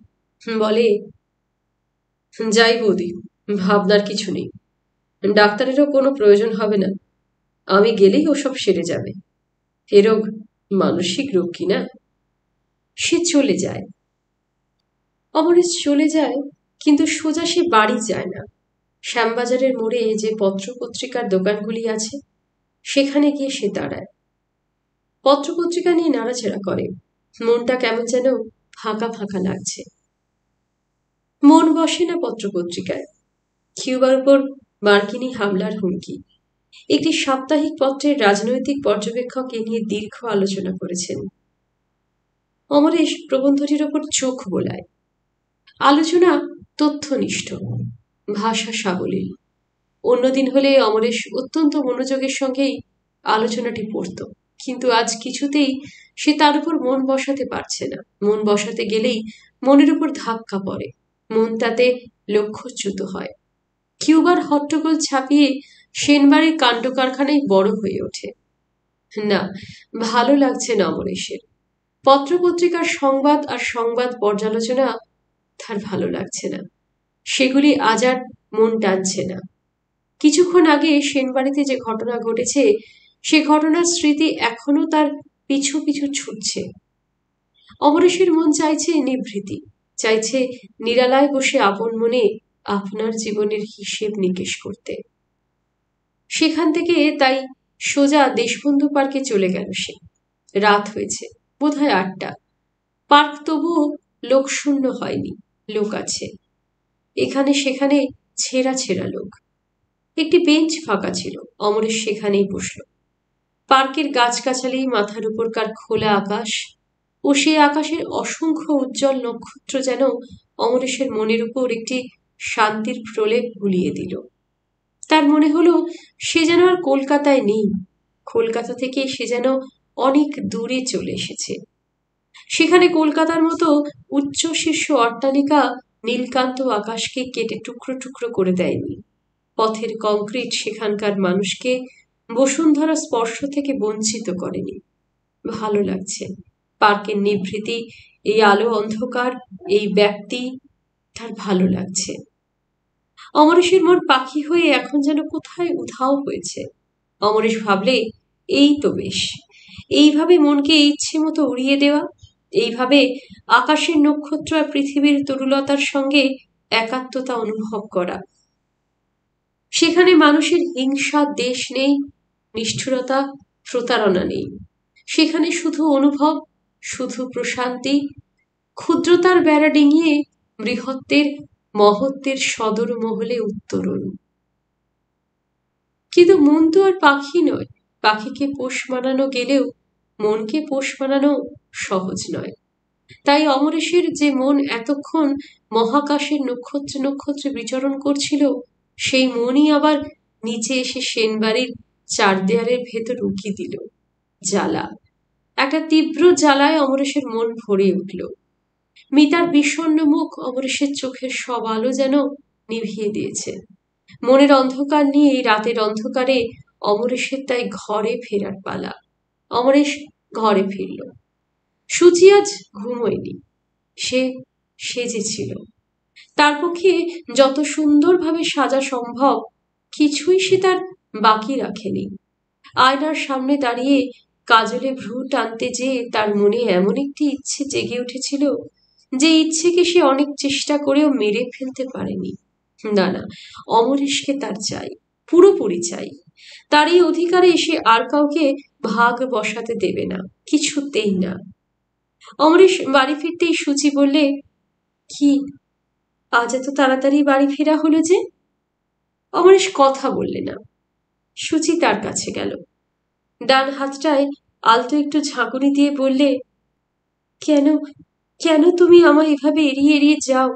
বলে, যাই বৌদি, ভাবনার কিছু নেই, ডাক্তারেরও কোনো প্রয়োজন হবে না, আমি গেলেই ওসব সেরে যাবে, এ রোগ মানসিক রোগ কিনা। সে চলে যায়। অমরেশ চলে যায়, কিন্তু সোজা সে বাড়ি যায় না। শ্যামবাজারের মোড়ে যে পত্রপত্রিকার দোকানগুলি আছে সেখানে গিয়ে সে দাঁড়ায়, পত্রপত্রিকা নিয়ে নাড়াচাড়া করে। মনটা কেমন যেন ফাঁকা ফাঁকা লাগছে। মন বসে না পত্রপত্রিকায়। কিউবার উপর মার্কিনী হামলার হুমকি। একটি সাপ্তাহিক পত্রের রাজনৈতিক পর্যবেক্ষক এ নিয়ে দীর্ঘ আলোচনা করেছেন। অমরেশ প্রবন্ধটির ওপর চোখ বোলায়। আলোচনা তথ্যনিষ্ঠ, ভাষা সাবলীল। অন্যদিন হলে অমরেশ অত্যন্ত মনোযোগের সঙ্গেই আলোচনাটি পড়ত, কিন্তু আজ কিছুতেই সে তার উপর মন বসাতে পারছে না। মন বসাতে গেলেই মনের উপর ধাক্কা পড়ে, মন তাতে লক্ষ্যচ্যুত হয়। কিউবার হট্টগোল ছাপিয়ে সেনবাড়ির কাণ্ড কারখানায় বড় হয়ে ওঠে। না, ভালো লাগছে না অমরেশের। পত্রপত্রিকার সংবাদ আর সংবাদ পর্যালোচনা তার ভালো লাগছে না। সেগুলি আজ আর মন টানছে না। কিছুক্ষণ আগে সেনবাড়িতে যে ঘটনা ঘটেছে সে ঘটনার স্মৃতি এখনো তার পিছু পিছু ছুটছে। অমরেশের মন চাইছে নিভৃতি, চাইছে নিরালায় বসে আপন মনে আপনার জীবনের হিসেব নিকেশ করতে। সেখান থেকে তাই সোজা দেশবন্ধু পার্কে চলে গেল সে। রাত হয়েছে, বোধহয় 8টা। পার্ক তবুও লোকশূন্য হয়নি, লোক আছে। এখানে সেখানে ছেঁড়া ছেঁড়া লোক। একটি বেঞ্চ ফাঁকা ছিল, অমরেশ সেখানেই বসল। পার্কের গাছগাছালি, মাথার উপরকার খোলা আকাশ ও সে আকাশের অসংখ্য উজ্জ্বল নক্ষত্র যেন অমরেশের মনের উপর একটি শান্তির প্রলেপ বুলিয়ে দিল। তার মনে হলো সে যেন আর কলকাতায় নেই, কলকাতা থেকে সে যেন অনেক দূরে চলে এসেছে। সেখানে কলকাতার মতো উচ্চ শীর্ষ অট্টালিকা নীলকান্ত আকাশকে কেটে টুকরো টুকরো করে দেয়নি। পথের কংক্রিট সেখানকার মানুষকে বসুন্ধরা স্পর্শ থেকে বঞ্চিত করেনি। ভালো লাগছে। পার্কের নিভৃতি, এই আলো অন্ধকার, এই ব্যক্তি, তার ভালো লাগছে। অমরেশের মন পাখি হয়ে এখন যেন কোথায় উধাও হয়েছে। অমরেশ ভাবলে, এই তো বেশ, এইভাবে মনকে ইচ্ছে মতো উড়িয়ে দেওয়া, এইভাবে আকাশের নক্ষত্র আর পৃথিবীর তরুলতার সঙ্গে একাত্মতা অনুভব করা। সেখানে মানুষের হিংসা দেশ নেই, নিষ্ঠুরতা প্রতারণা নেই। সেখানে শুধু অনুভব, শুধু প্রশান্তি। ক্ষুদ্রতার বেড়া ডিঙিয়ে বৃহত্তের মহত্বের সদর মহলে উত্তরণ। কিন্তু মন তো আর পাখি নয়। পাখিকে পোষ মানানো গেলেও মনকে পোষ মানানো সহজ নয়। তাই অমরেশের যে মন এতক্ষণ মহাকাশের নক্ষত্রে নক্ষত্রে বিচরণ করছিল, সেই মনই আবার নিচে এসে সেনবাড়ির 4 দেয়ালের ভেতর উকি দিল। জ্বালা, একটা তীব্র জ্বালায় অমরেশের মন ভরে উঠল। মিতার বিষণ্ণ মুখ অমরেশের চোখের সব আলো যেন নিভিয়ে দিয়েছে। মনের অন্ধকার নিয়ে এই রাতের অন্ধকারে অমরেশের তাই ঘরে ফেরার পালা। অমরেশ ঘরে ফিরল। সুচি আজ ঘুমোয়নি, সে সেজেছিল। তার পক্ষে যত সুন্দরভাবে সাজা সম্ভব কিছুই সে তার বাকি রাখেনি। আয়নার সামনে দাঁড়িয়ে কাজলে ভ্রু টানতে যেয়ে তার মনে এমন একটি ইচ্ছে জেগে উঠেছিল, যে ইচ্ছেকে সে অনেক চেষ্টা করেও মেরে ফেলতে পারেনি। না না, অমরেশকে তার চাই, পুরোপুরি চাই। তার এই অধিকারে সে আর কাউকে ভাগ বসাতে দেবে না, কিছুতেই না। অমরেশ বাড়ি ফিরতেই সুচি বললে, কি আজ এত তাড়াতাড়ি বাড়ি ফেরা হলো যে? অমরেশ কথা বললে না। সুচি তার কাছে গেল, ডান হাতটায় আলতো একটু ঝাঁকুনি দিয়ে বললে, কেন কেন তুমি আমায় এভাবে এড়িয়ে এড়িয়ে যাও?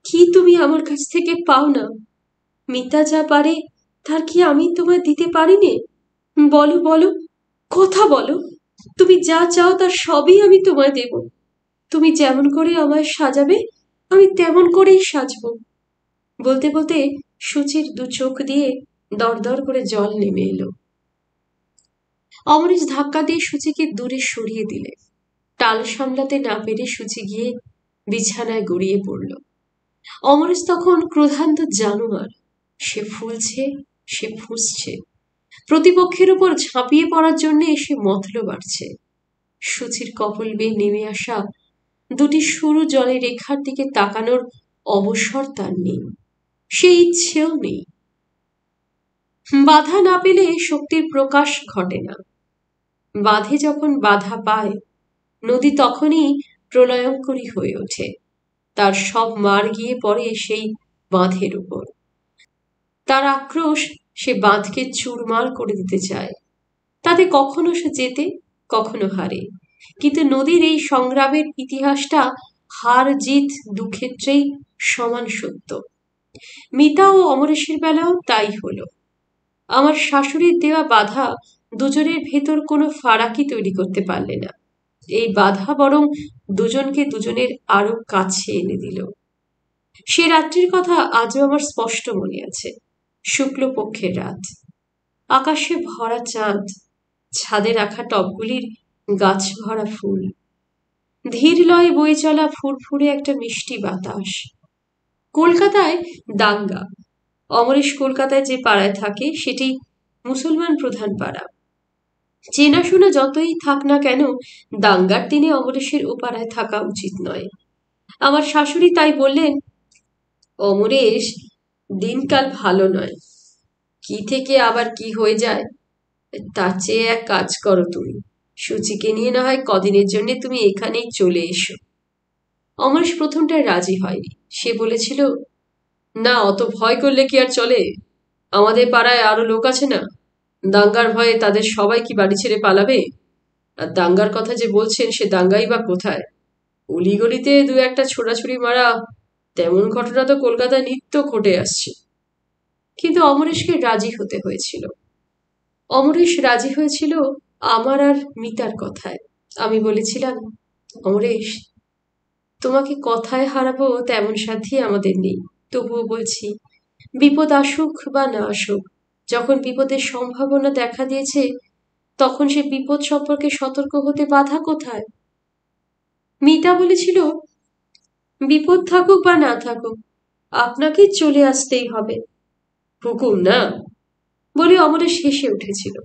কি তুমি আমার কাছ থেকে পাও না? মিতা যা পারে তার কি আমি তোমায় দিতে পারি নে? বলো বলো, কথা বলো। তুমি যা চাও তার সবই আমি তোমায় দেব। তুমি যেমন করে আমায় সাজাবে আমি তেমন করেই সাজবো। বলতে বলতে সুচির 2 চোখ দিয়ে দরদর করে জল নেমে এলো। অমরেশ ধাক্কা দিয়ে সূচিকে দূরে সরিয়ে দিলে। টাল সামলাতে না পেরে সূচি গিয়ে বিছানায় গড়িয়ে পড়ল। অমরেশ তখন ক্রোধান্ত জানোয়ার। সে ফুলছে, সে ফুঁসছে, প্রতিপক্ষের উপর ঝাঁপিয়ে পড়ার জন্য এসে মতল বাড়ছে। সূচির কপল বেয়ে নেমে আসা দুটি সরু জলের রেখার দিকে তাকানোর অবসর তার নেই, সে ইচ্ছেও নেই। বাধা না পেলে শক্তির প্রকাশ ঘটে না। বাঁধে যখন বাধা পায়, নদী তখনই প্রলয়ঙ্করী হয়ে ওঠে। তার সব মার গিয়ে পড়ে সেই বাঁধের উপর। তার আক্রোশ সে বাঁধকে চুরমার করে দিতে চায়। তাতে কখনো সে জেতে, কখনো হারে, কিন্তু নদীর এই সংগ্রামের ইতিহাসটা হার জিত দুক্ষেত্রেই সমান সত্য। মিতা ও অমরেশের বেলাও তাই হলো। আমার শাশুড়ির দেওয়া বাধা দুজনের ভেতর কোনো ফারাকি তৈরি করতে পারলে না। এই বাধা বরং দুজনকে দুজনের আরো কাছে এনে দিল। সে রাত্রির কথা আজও আমার স্পষ্ট মনে আছে। শুক্লপক্ষের রাত, আকাশে ভরা চাঁদ, ছাদে রাখা টবগুলির গাছ ভরা ফুল, ধীর লয়ে বয়ে চলা ফুরফুরে একটা মিষ্টি বাতাস। কলকাতায় দাঙ্গা। অমরেশ কলকাতায় যে পাড়ায় থাকে সেটি মুসলমান প্রধান পাড়া। চেনাশোনা যতই থাক না কেন, দাঙ্গার দিনে অমরেশের ও পাড়ায় থাকা উচিত নয়। আমার শাশুড়ি তাই বললেন, অমরেশ, দিনকাল ভালো নয়, কি থেকে আবার কি হয়ে যায়। তার চেয়ে এক কাজ করো, তুমি সূচিকে নিয়ে না হয় কদিনের জন্য তুমি এখানেই চলে এসো। অমরেশ প্রথমটায় রাজি হয়নি। সে বলেছিল, না, অত ভয় করলে কি আর চলে? আমাদের পাড়ায় আরো লোক আছে না, দাঙ্গার ভয়ে তাদের সবাই কি বাড়ি ছেড়ে পালাবে? আর দাঙ্গার কথা যে বলছেন, সে দাঙ্গাই বা কোথায়? অলিগলিতে দু একটা ছোড়াছুড়ি মারা, তেমন ঘটনা তো কলকাতায় নিত্য ঘটে আসছে। কিন্তু অমরেশকে রাজি হতে হয়েছিল। অমরেশ রাজি হয়েছিল আমার আর মিতার কথায়। আমি বলেছিলাম, অমরেশ, তোমাকে কথায় হারাবো তেমন সাধ্যই আমাদের নেই, তবুও বলছি, বিপদ আসুক বা না আসুক, যখন বিপদের সম্ভাবনা দেখা দিয়েছে, তখন সে বিপদ সম্পর্কে সতর্ক হতে বাধা কোথায়? মিতা বলেছিল, বিপদ থাকুক বা না থাকুক, আপনাকেই চলে আসতেই হবে। হুকুম না, বলে অমরেশ হেসে উঠেছিল।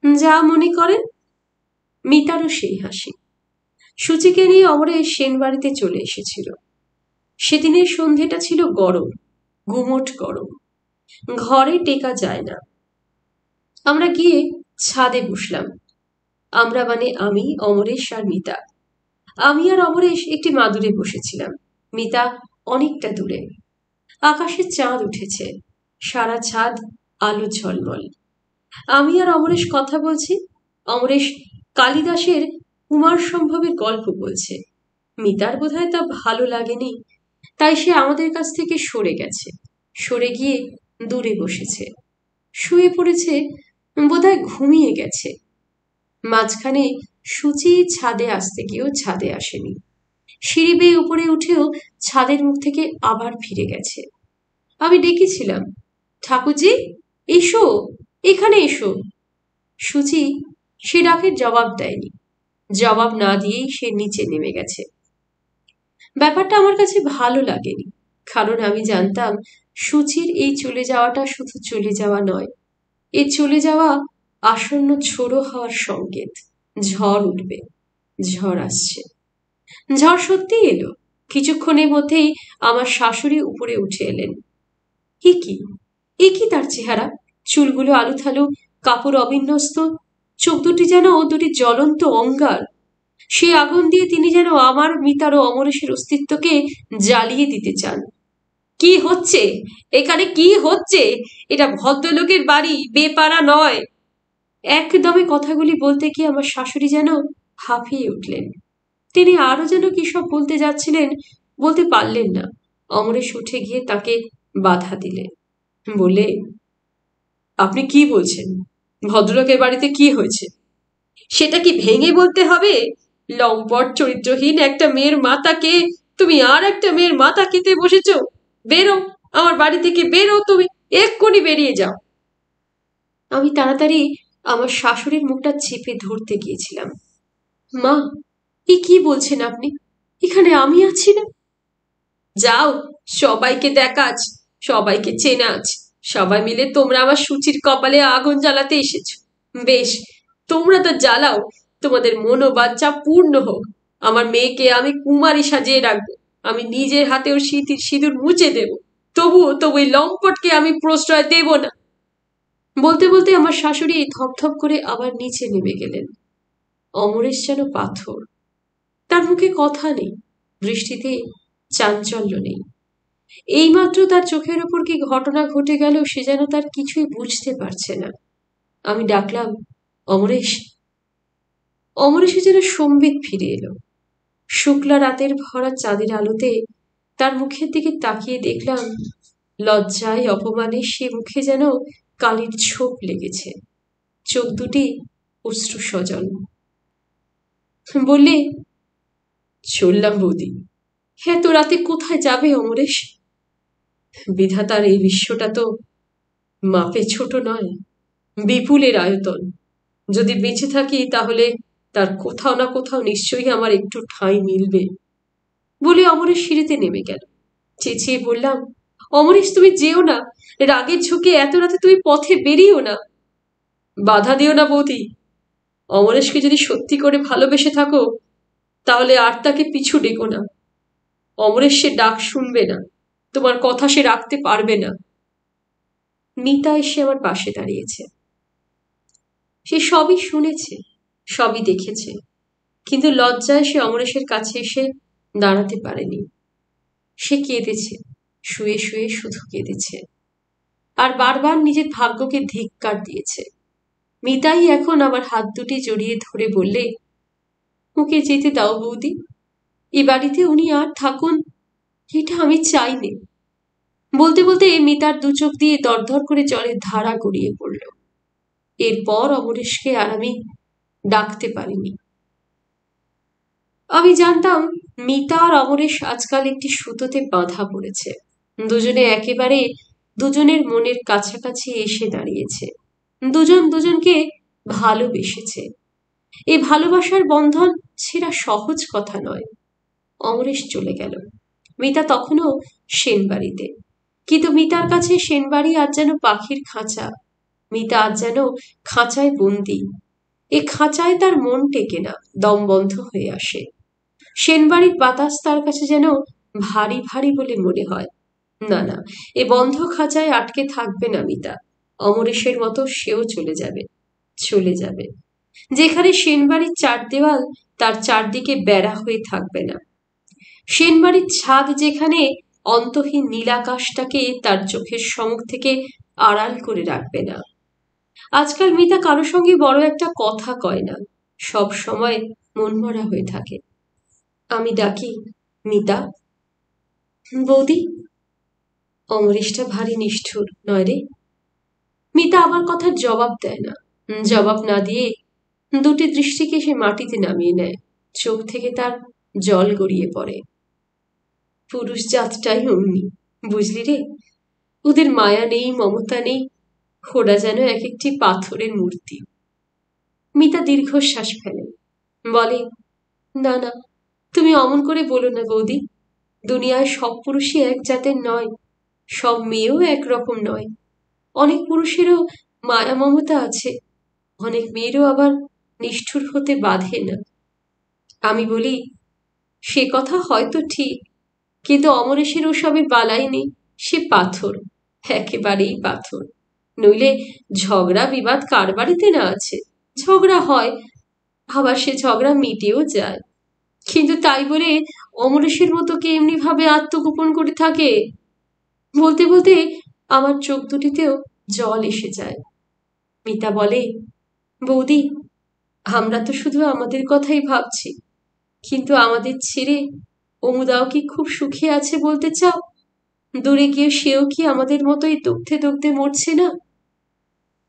যা মনে করেন। মিতারও সেই হাসি। সূচিকে নিয়ে অমরেশ সেন বাড়িতে চলে এসেছিল। সেদিনের সন্ধেটা ছিল গরম, গুমোট গরম, ঘরে টেকা যায় না। আমরা গিয়ে ছাদে বসলাম। আমরা মানে আমি, অমরেশ আর মিতা। আমি আর অমরেশ একটি মাদুরে বসেছিলাম, মিতা অনেকটা দূরে। আকাশে চাঁদ উঠেছে, সারা ছাদ আলো ঝলমল। আমি আর অমরেশ কথা বলছি। অমরেশ কালিদাসের কুমার সম্ভবের গল্প বলছে। মিতার বোধহয় তা ভালো লাগেনি, তাই সে আমাদের কাছ থেকে সরে গেছে। সরে গিয়ে দূরে বসেছে, শুয়ে পড়েছে, বোধহয় ঘুমিয়ে গেছে। মাঝখানে সূচি ছাদে আসতে গিয়েও ছাদে আসেনি। সিঁড়ি বেয়ে উপরে উঠেও ছাদের মুখ থেকে আবার ফিরে গেছে। আমি ডেকেছিলাম, ঠাকুরজি, এসো, এখানে এসো। সূচি সে ডাকের জবাব দেয়নি। জবাব না দিয়েই সে নিচে নেমে গেছে। ব্যাপারটা আমার কাছে ভালো লাগেনি, কারণ আমি জানতাম সূচির এই চলে যাওয়াটা শুধু চলে যাওয়া নয়, এ চলে যাওয়া আসন্ন ঝোড়ো হওয়ার সংকেত। ঝড় উঠবে, ঝড় আসছে। ঝড় সত্যিই এলো। কিছুক্ষণের মধ্যেই আমার শাশুড়ি উপরে উঠে এলেন। এ কি, এ কি তার চেহারা! চুলগুলো আলুথালু, কাপড় অবিন্যস্ত, চোখ দুটি যেন দুটি জ্বলন্ত অঙ্গার। সে আগুন দিয়ে তিনি যেন আমার, মিতার ও অমরেশের অস্তিত্বকে জ্বালিয়ে দিতে চান। কি হচ্ছে এখানে, কি হচ্ছে? এটা ভদ্রলোকের বাড়ি, বেপাড়া নয়। একদমে কথাগুলি বলতে গিয়ে আমার শাশুড়ি যেন হাঁপিয়ে উঠলেন। তিনি আরো যেন কি সব বলতে যাচ্ছিলেন, বলতে পারলেন না। অমরেশ উঠে গিয়ে তাকে বাধা দিলেন, বলে, আপনি কি বলছেন? ভদ্রলোকের বাড়িতে কি হয়েছে সেটা কি ভেঙে বলতে হবে? লম্পট চরিত্রহীন একটা মেয়ের মাতাকে তুমি আর একটা মেয়ের মাতা খেতে বসেছ। বেরো, আমার বাড়ি থেকে বেরো, তুমি এক্ষুনি বেরিয়ে যাও। আমি তাড়াতাড়ি আমার শাশুড়ির মুখটা চেপে ধরতে গিয়েছিলাম। মা, এ কি বলছেন আপনি? এখানে আমি আছি না? যাও, সবাইকে দেখাজ, সবাইকে চেনাজ। সবাই মিলে তোমরা আমার সুচির কপালে আগুন জ্বালাতে এসেছ। বেশ, তোমরা তো জ্বালাও, তোমাদের মনোবাঞ্ছা পূর্ণ হোক। আমার মেয়েকে আমি কুমারী সাজিয়ে রাখবো, আমি নিজের হাতে ওর সিঁদুর মুছে দেব। তবু ওই লম্পটকে আমি প্রশ্রয় দেব না। বলতে বলতে আমার শাশুড়ি ধপধপ করে আবার নিচে নেমে গেলেন। অমরেশ যেন পাথর, তার মুখে কথা নেই, দৃষ্টিতে চাঞ্চল্য নেই। এইমাত্র তার চোখের ওপর কি ঘটনা ঘটে গেল সে যেন তার কিছুই বুঝতে পারছে না। আমি ডাকলাম, অমরেশ। অমরেশে যেন সম্বিত ফিরে এলো। শুক্লা রাতের ভরা চাঁদের আলোতে তার মুখের দিকে তাকিয়ে দেখলাম, লজ্জায় অপমানে সে মুখে যেন কালির ছোপ লেগেছে, চোখ দুটি অশ্রু সজল। বললে, চললাম বৌদি। এত রাতে কোথায় যাবে অমরেশ? বিধাতার এই বিশ্বটা তো মাপে ছোট নয়, বিপুলের আয়তন। যদি বেঁচে থাকি তাহলে তার কোথাও না কোথাও নিশ্চয়ই আমার একটু ঠাঁই মিলবে। বলে অমরেশ সিঁড়িতে নেমে গেল। চেঁচিয়ে বললাম, অমরেশ, তুমি যেও না। রাগের ঝুঁকে এত রাতে তুমি পথে বেরিয়েও না। বাধা দিও না বৌদি। অমরেশকে যদি সত্যি করে ভালোবেসে থাকো তাহলে আর তাকে পিছু ডেকো না। অমরেশ সে ডাক শুনবে না, তোমার কথা সে রাখতে পারবে না। মিতা এসে আমার পাশে দাঁড়িয়েছে। সে সবই শুনেছে, সবই দেখেছে, কিন্তু লজ্জায় সে অমরেশের কাছে এসে দাঁড়াতে পারেনি। সে কেঁদেছে, শুয়ে শুয়ে শুধু কেঁদেছে, আর বারবার নিজের ভাগ্যকে ধিক্কার দিয়েছে। মিতাই এখন আমার হাত দুটি জড়িয়ে ধরে বললে, ওকে যেতে দাও বৌদি। এ বাড়িতে উনি আর থাকুন, এটা আমি চাইনি। বলতে বলতে মিতার দু চোখ দিয়ে দরদর করে জলের ধারা গড়িয়ে পড়ল। এরপর অমরেশকে আর আমি ডাকতে পারিনি। আমি জানতাম মিতা আর অমরেশ আজকাল একটি সুতোতে বাঁধা পড়েছে। দুজনে একেবারে দুজনের মনের কাছাকাছি এসে দাঁড়িয়েছে। দুজন দুজনকে ভালোবেসেছে। এই ভালোবাসার বন্ধন ছেঁড়া সহজ কথা নয়। অমরেশ চলে গেল। মিতা তখনও সেনবাড়িতে, কিন্তু মিতার কাছে সেনবাড়ি আজ যেন পাখির খাঁচা। মিতা আজ যেন খাঁচায় বন্দি। এ খাঁচায় তার মন টেকে না, দম বন্ধ হয়ে আসে। সেনবাড়ির বাতাস তার কাছে যেন ভারী ভারী বলে মনে হয়। না না, এ বন্ধ খাঁচায় আটকে থাকবে না মিতা। অমরেশের মতো সেও চলে যাবে, চলে যাবে। যেখানে সেনবাড়ির চার দেওয়াল তার চারদিকে বেড়া হয়ে থাকবে না, সেনবাড়ির ছাদ যেখানে অন্তহীন নীলাকাশটাকে তার চোখের সম্মুখ থেকে আড়াল করে রাখবে না। আজকাল মিতা কারো সঙ্গে বড় একটা কথা কয় না, সব সময় মনমরা হয়ে থাকে। আমি ডাকি, মিতা। বৌদি। অমরেশটা ভারী নিষ্ঠুর নয় রে। মিতা আমার কথার জবাব দেয় না। জবাব না দিয়ে দুটি দৃষ্টিকে সে মাটিতে নামিয়ে নেয়। চোখ থেকে তার জল গড়িয়ে পড়ে। পুরুষ জাতটাই অমনি, বুঝলি রে। ওদের মায়া নেই, মমতা নেই, ওরা যেন এক একটি পাথরের মূর্তি। মিতা দীর্ঘশ্বাস ফেলে, বলে, না না, তুমি অমন করে বলো না বৌদি। দুনিয়ায় সব পুরুষই এক জাতের নয়, সব মেয়েও একরকম নয়। অনেক পুরুষেরও মায়া মমতা আছে, অনেক মেয়েরও আবার নিষ্ঠুর হতে বাধে না। আমি বলি, সে কথা হয়তো ঠিক, কিন্তু অমরেশের ওসবের বালাই নেই। সে পাথর, একেবারেই পাথর। নইলে ঝগড়া বিবাদ কার বাড়িতে না আছে? ঝগড়া হয়, আবার সে ঝগড়া মিটেও যায়। কিন্তু তাই বলে অমরেশের মতো কে এমনি ভাবে আত্মগোপন করে থাকে? বলতে বলতে আমার চোখ দুটিতেও জল এসে যায়। মিতা বলে, বৌদি, আমরা তো শুধু আমাদের কথাই ভাবছি, কিন্তু আমাদের ছেড়ে অমুদাও কি খুব সুখে আছে বলতে চাও? দূরে গিয়ে সেও কি আমাদের মতোই দগ্ধে দগ্ধে মরছে না?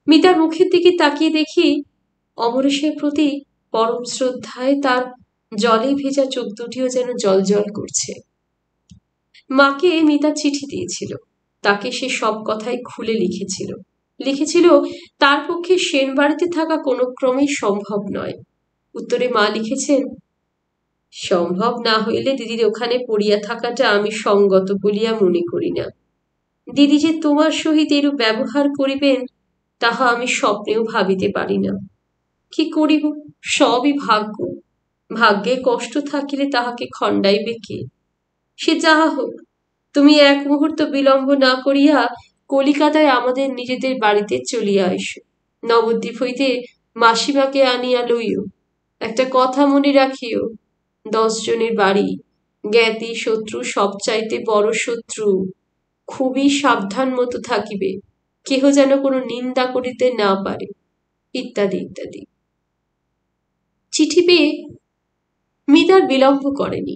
মিতার মুখের দিকে তাকিয়ে দেখি অমরেশের প্রতি পরম শ্রদ্ধায় তার জলে ভেজা চোখ দুটিও যেন জল জল করছে। মাকে মিতা চিঠি দিয়েছিল, তাকে সে সব কথাই খুলে লিখেছিল। লিখেছিল তার পক্ষে সেন বাড়িতে থাকা কোনো ক্রমেই সম্ভব নয়। উত্তরে মা লিখেছেন, সম্ভব না হইলে দিদির ওখানে পড়িয়া থাকাটা আমি সঙ্গত বলিয়া মনে করি না। দিদি যে তোমার সহিত এরূপ ব্যবহার করিবেন তাহা আমি স্বপ্নেও ভাবিতে পারি না। কি করিব, সবই ভাগ্য। ভাগ্যে কষ্ট থাকিলে তাহাকে খণ্ডাইবে কে? সে যাহা হোক, তুমি এক মুহূর্ত বিলম্ব না করিয়া কলিকাতায় আমাদের নিজেদের বাড়িতে চলিয়া এসো। নবদ্বীপ হইতে মাসিমাকে আনিয়া লইও। একটা কথা মনে রাখিও, 10 জনের বাড়ি, জ্ঞাতি শত্রু সব চাইতে বড় শত্রু। খুবই সাবধান মতো থাকিবে, কেহ যেন কোনো নিন্দা করিতে না পারে, ইত্যাদি ইত্যাদি। চিঠি পেয়ে মিতার বিলম্ব করেনি।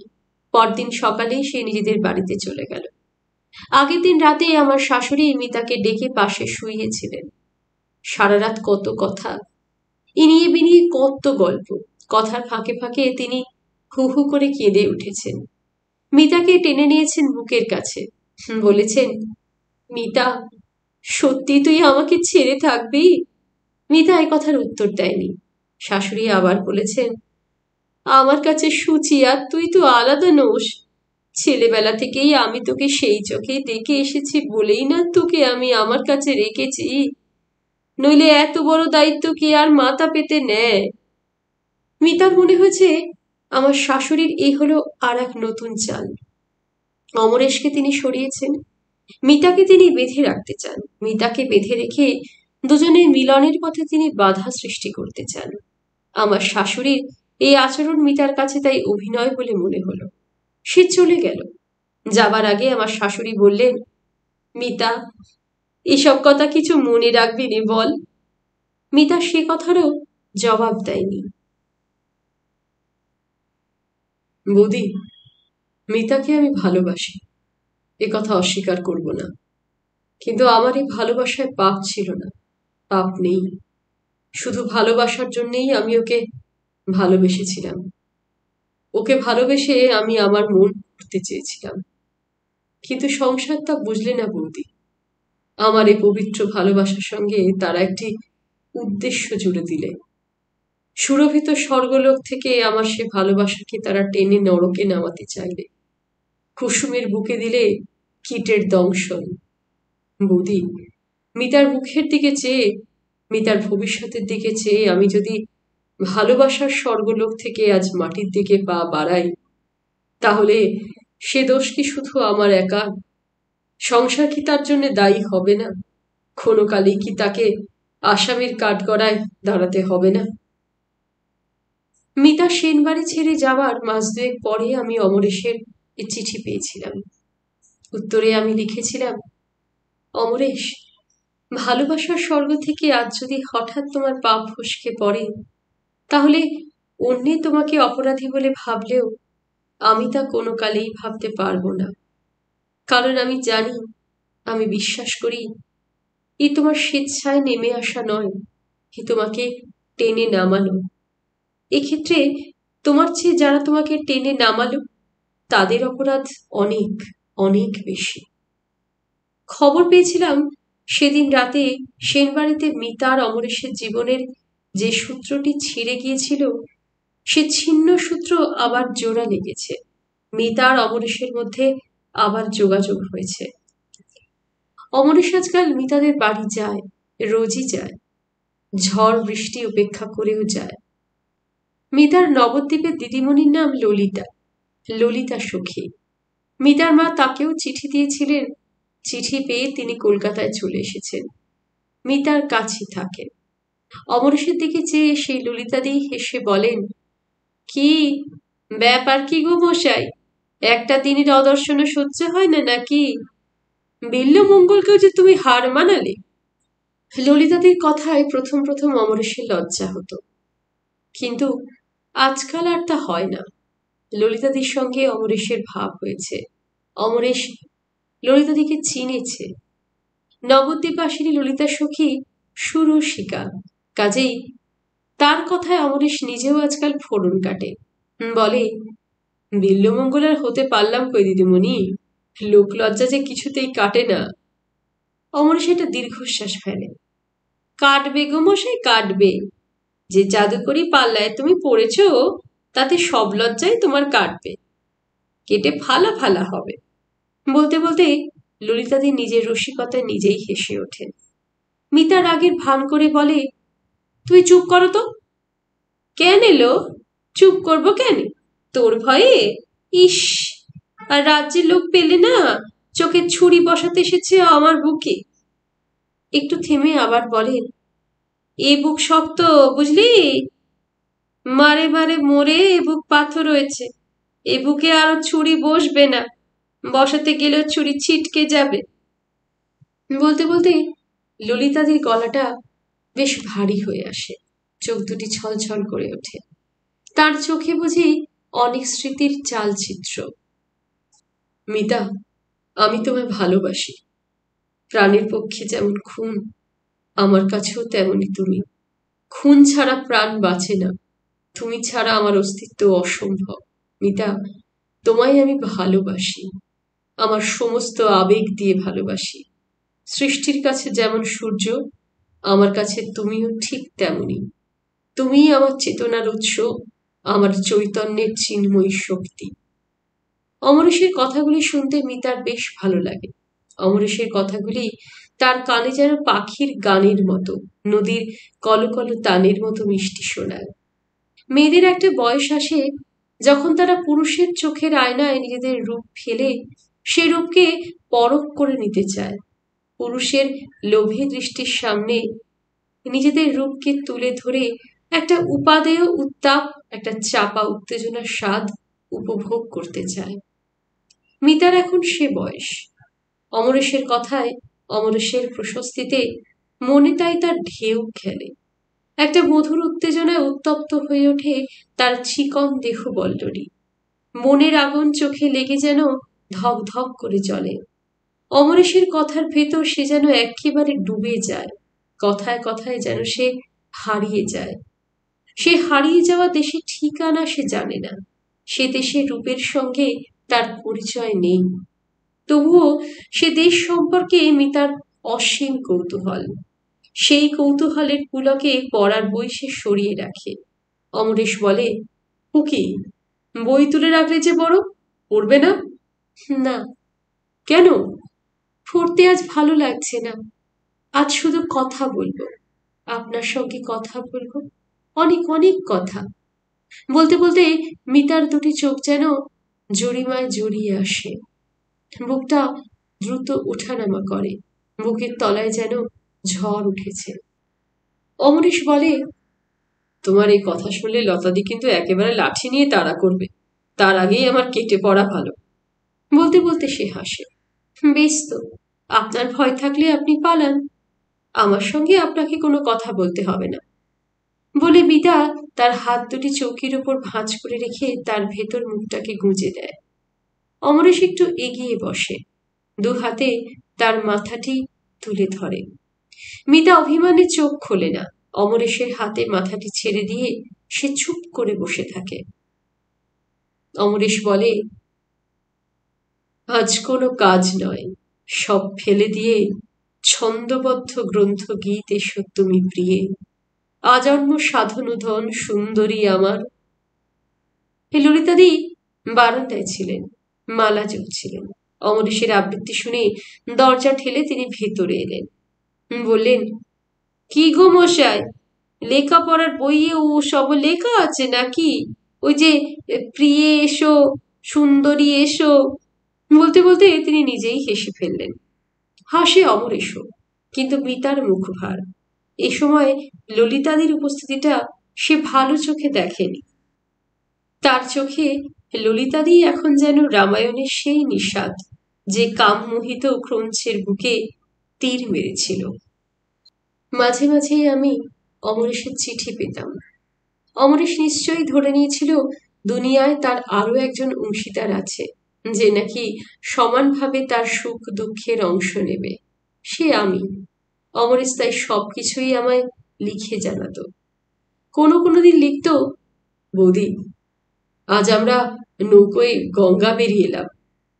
পরদিন সকালেই সে নিজেদের বাড়িতে চলে গেল। আগের দিন রাতে আমার শাশুড়ি মিতাকে ডেকে পাশে শুইয়েছিলেন। সারা রাত কত কথা, ইনিয়ে বিনিয়ে কত গল্প। কথার ফাঁকে ফাঁকে তিনি হু হু করে কেঁদে উঠেছেন। মিতাকে টেনে নিয়েছেন বুকের কাছে, বলেছেন, মিতা, সত্যি তুই আমাকে ছেড়ে থাকবি? মিতা এ কথার উত্তর দেয়নি। শাশুড়ি আবার বলেছেন, আমার কাছে সুচি আর তুই তো আলাদা নোস। ছেলেবেলা থেকেই আমি তোকে সেই চোখে দেখে এসেছি বলেই না তোকে আমি আমার কাছে রেখেছি, নইলে এত বড় দায়িত্ব কি আর মাথা পেতে নেয়? মিতার মনে হয়েছে আমার শাশুড়ির এই হলো আর এক নতুন চাল। অমরেশকে তিনি সরিয়েছেন, মিতাকে তিনি বেঁধে রাখতে চান। মিতাকে বেঁধে রেখে দুজনের মিলনের পথে তিনি বাধা সৃষ্টি করতে চান। আমার শাশুড়ির এই আচরণ মিতার কাছে তাই অভিনয় বলে মনে হলো। সে চলে গেল। যাবার আগে আমার শাশুড়ি বললেন, মিতা, এসব কথা কিছু মনে রাখবি রে বল। মিতা সে কথারও জবাব দেয়নি। বৌদি, মিতাকে আমি ভালোবাসি, এ কথা অস্বীকার করব না। কিন্তু আমার এই ভালোবাসায় পাপ ছিল না, পাপ নেই। শুধু ভালোবাসার জন্যেই আমি ওকে ভালোবেসেছিলাম। ওকে ভালোবেসে আমি আমার মন করতে চেয়েছিলাম, কিন্তু সংসার তা বুঝলে না বৌদি। আমার এই পবিত্র ভালোবাসার সঙ্গে তারা একটি উদ্দেশ্য জুড়ে দিলে। সুরভিত স্বর্গলোক থেকে আমার সে ভালোবাসাকে তারা টেনে নরকে নামাতে চাইলে। কুসুমের বুকে দিলে কীটের দংশন। বৌদি, মিতার মুখের দিকে চেয়ে, মিতার ভবিষ্যতের দিকে চেয়ে আমি যদি ভালোবাসার স্বর্গলোক থেকে আজ মাটির দিকে পা বাড়াই, তাহলে সে দোষ কি শুধু আমার একা? সংসার কি তার জন্য দায়ী হবে না? ক্ষণকালেই কি তাকে আসামির কাঠগড়ায় দাঁড়াতে হবে না? মিতা সেন বাড়ি ছেড়ে যাওয়ার মাস 2 পরে আমি অমরেশের এ চিঠি পেয়েছিলাম। উত্তরে আমি লিখেছিলাম, অমরেশ, ভালোবাসার স্বর্গ থেকে আজ যদি হঠাৎ তোমার পাপ ফসকে পড়ে, তাহলে অন্যে তোমাকে অপরাধী বলে ভাবলেও আমি তা কোনো কালেই ভাবতে পারবো না। কারণ আমি জানি, আমি বিশ্বাস করি, এ তোমার স্বেচ্ছায় নেমে আসা নয়, এ তোমাকে টেনে নামানো। এক্ষেত্রে তোমার চেয়ে যারা তোমাকে টেনে নামালো তাদের অপরাধ অনেক অনেক বেশি। খবর পেয়েছিলাম সেদিন রাতে সেনবাড়িতে মিতার অমরেশের জীবনের যে সূত্রটি ছিঁড়ে গিয়েছিল, সে ছিন্ন সূত্র আবার জোড়া লেগেছে। মিতার অমরেশের মধ্যে আবার যোগাযোগ হয়েছে। অমরেশ আজকাল মিতাদের বাড়ি যায়, রোজই যায়, ঝড় বৃষ্টি উপেক্ষা করেও যায়। মিতার নবদ্বীপের দিদিমণির নাম ললিতা, ললিতা সখী। মিতার মা তাকেও চিঠি দিয়েছিলেন। চিঠি পেয়ে তিনি কলকাতায় চলে এসেছেন, মিতার কাছেই থাকেন। অমরেশের দিকে চেয়ে সেই ললিতাদি হেসে বলেন, কি ব্যাপার কি গো মশাই, একটা দিনের অদর্শনে সহ্য হয় না নাকি? বিল্ল মঙ্গলকেও যে তুমি হার মানালে। ললিতাদির কথায় প্রথম প্রথম অমরেশের লজ্জা হতো, কিন্তু আজকাল আর তা হয় না। ললিতাদির সঙ্গে অমরেশের ভাব হয়েছে। অমরেশ ললিতাদিকে চিনেছে। নবদ্বীপবাসিনী ললিতা সখী সুরসিকা, কাজেই তার কথায় অমরেশ নিজেও আজকাল ফোড়ন কাটে। বলে, বিল্লমঙ্গল আর হতে পারলাম কই দিদিমণি, লোক লজ্জা যে কিছুতেই কাটে না। অমরেশ একটা দীর্ঘশ্বাস ফেলে। কাটবে গো মশাই, কাটবে। যে জাদুকরি পাল্লায় তুমি পড়েছ, তাতে সব লজ্জায় তোমার কাটবে, কেটে ফালা ফালা হবে। বলতে বলতে ললিতাদি নিজের রসিকতায় নিজেই হেসে ওঠেন। মিতা রাগের ভান করে বলে, তুই চুপ করো তো। কেন এলো? চুপ করবো কেন? তোর ভয়ে? ইস, আর রাজ্যের লোক পেলে না চোখে ছুরি বসাতে এসেছে আমার বুকে। একটু থেমে আবার বলেন, এ বুক শক্ত বুঝলি, মারে মারে মরে এ বুক পাথর হয়েছে। এ বুকে আরো ছুরি বসবে না, বসাতে গেলেও ছুরি ছিটকে যাবে। বলতে বলতে ললিতাদির গলাটা বেশ ভারী হয়ে আসে, চোখ দুটি ছলছল করে ওঠে। তার চোখে বুঝি অনেক স্মৃতির চালচিত্র। মিতা, আমি তোমায় ভালোবাসি। প্রাণের পক্ষে যেমন খুন, আমার কাছেও তেমনি তুমি। খুন ছাড়া প্রাণ বাঁচে না, তুমি ছাড়া আমার অস্তিত্ব অসম্ভব। মিতা, তোমায় আমি ভালোবাসি, আমার সমস্ত আবেগ দিয়ে ভালোবাসি। সৃষ্টির কাছে যেমন সূর্য, আমার কাছে তুমিও ঠিক তেমনি। তুমিই আমার চেতনার উৎস, আমার চৈতন্যের চিন্ময়ী শক্তি। অমরেশের কথাগুলি শুনতে মিতার বেশ ভালো লাগে। অমরেশের কথাগুলি তার কানে যেন পাখির গানের মতো, নদীর কলকল তানের মতো মিষ্টি শোনায়। মেয়েদের একটা বয়স আসে যখন তারা পুরুষের চোখের আয়নায় নিজেদের রূপ ফেলে সে রূপকে পরখ করে নিতে চায়। পুরুষের লোভী দৃষ্টির সামনে নিজেদের রূপকে তুলে ধরে একটা উপাদেয় উত্তাপ, একটা চাপা উত্তেজনার স্বাদ উপভোগ করতে চায়। মিতার এখন সে বয়স। অমরেশের কথায়, অমরেশের প্রশস্তিতে মনে তাই তার ঢেউ খেলে। একটা মধুর উত্তেজনায় উত্তপ্ত হয়ে ওঠে তার চিকন দেহ বল্লরী। মনের আগুন চোখে লেগে যেন ধক ধক করে জ্বলে। অমরেশের কথার ভেতর সে যেন একেবারে ডুবে যায়, কথায় কথায় যেন সে হারিয়ে যায়। সে হারিয়ে যাওয়া দেশের ঠিকানা সে জানে না, সে দেশের রূপের সঙ্গে তার পরিচয় নেই। তবুও সে দেশ সম্পর্কে মিতার অসীম কৌতূহল। সেই কৌতূহলের পুলকে পড়ার বই সে সরিয়ে রাখে। অমরেশ বলে, হুকি, বই তুলে রাখলে যে বড়, পড়বে না? না। কেন? পড়তে আজ ভালো লাগছে না। আজ শুধু কথা বলবো, আপনার সঙ্গে কথা বলবো, অনেক অনেক কথা। বলতে বলতে মিতার দুটি চোখ যেন জরিমায় জড়িয়ে আসে। বুকটা দ্রুত ওঠানামা করে, বুকের তলায় যেন ঝড় উঠেছে। অমরেশ বলে, তোমার এই কথা শুনলে লতাদি কিন্তু একেবারে লাঠি নিয়ে তাড়া করবে, তার আগেই আমার কেটে পড়া ভালো। বলতে বলতে সে হাসে। বেশ তো, আপনার ভয় থাকলে আপনি পালান, আমার সঙ্গে আপনাকে কোনো কথা বলতে হবে না। বলে বিদা তার হাত দুটি চৌকির উপর ভাঁজ করে রেখে তার ভেতর মুখটাকে গুঁজে দেয়। অমরেশ একটু এগিয়ে বসে, দু হাতে তার মাথাটি তুলে ধরে। মিতা অভিমানে চোখ খোলে না। অমরেশের হাতে মাথাটি ছেড়ে দিয়ে সে চুপ করে বসে থাকে। অমরেশ বলে, আজ কোনো কাজ নয়, সব ফেলে দিয়ে ছন্দবদ্ধ গ্রন্থ গীত এসো তুমি প্রিয়ে, আজন্ম সাধনুধন সুন্দরী আমার। ললিতাদি বারান্দায় ছিলেন, মালা জপছিলেন। অমরেশের আবৃত্তি শুনে দরজা ঠেলে তিনি ভেতরে এলেন। বললেন, কি গো মশাই, লেখাপড়ার বইয়ে ও সব লেখা আছে নাকি? ওই যে প্রিয়ে এসো, সুন্দরী এসো। বলতে বলতে তিনি নিজেই হেসে ফেললেন। হাসে অমরেশও, কিন্তু মিতার মুখ ভার। এ সময় ললিতাদির উপস্থিতিটা সে ভালো চোখে দেখেনি। তার চোখে ললিতাদি এখন যেন রামায়ণের সেই নিষাদ, যে কামমোহিত ক্রঞ্চের বুকে তীর মেরেছিল। মাঝে মাঝেই আমি অমরেশের চিঠি পেতাম। অমরেশ নিশ্চয়ই ধরে নিয়েছিল দুনিয়ায় তার আরো একজন অংশীদার আছে, যে নাকি সমানভাবে তার সুখ দুঃখের অংশ নেবে। সে আমি। অমরেশ তাই সবকিছুই আমায় লিখে জানাতো। কোনো কোনো দিন লিখত, বৌদি, আজ আমরা নৌকোয় গঙ্গা বেরিয়ে এলাম।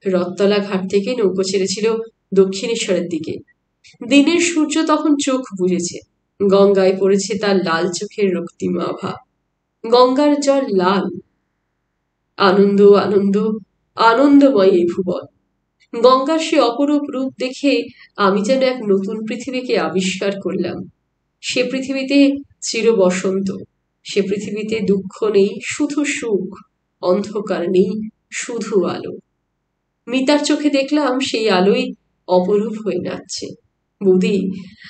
রথতলা ঘাট থেকে নৌকো ছেড়েছিল দক্ষিণেশ্বরের দিকে। দিনের সূর্য তখন চোখ বুজেছে। গঙ্গায় পড়েছে তার লাল চোখের রক্তিম আভা। গঙ্গার জল লাল। আনন্দ আনন্দ আনন্দময় এই ভুবন। গঙ্গার সে অপরূপ রূপ দেখে আমি যেন এক নতুন পৃথিবীকে আবিষ্কার করলাম। সে পৃথিবীতে চির বসন্ত, সে পৃথিবীতে দুঃখ নেই, শুধু সুখ, অন্ধকার নেই, শুধু আলো। মিতার চোখে দেখলাম সেই আলোই অপরূপ হয়ে নাচছে। বৌদি,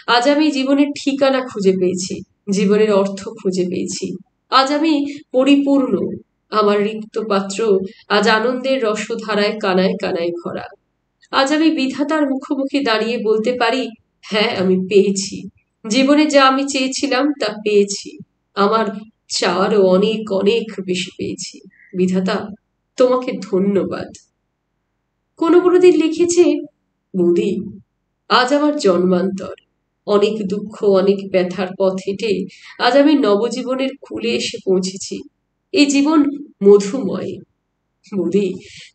আজ আমি জীবনের ঠিকানা খুঁজে পেয়েছি, জীবনের অর্থ খুঁজে পেয়েছি। আজ আমি পরিপূর্ণ। আমার রিক্ত পাত্র আজ আনন্দের রসধারায় কানায় কানায় ভরা। আজ আমি বিধাতার মুখোমুখি দাঁড়িয়ে বলতে পারি, হ্যাঁ, আমি পেয়েছি। জীবনে যা আমি চেয়েছিলাম তা পেয়েছি। আমার চাওয়ারও অনেক অনেক বেশি পেয়েছি। বিধাতা, তোমাকে ধন্যবাদ। কোনোদিন লিখেছে, বৌদি, আজ আমার জন্মান্তর। অনেক দুঃখ, অনেক ব্যথার পথ হেঁটে আজ আমি নবজীবনের কূলে এসে পৌঁছেছি। এই জীবন মধুময়। বৌদি,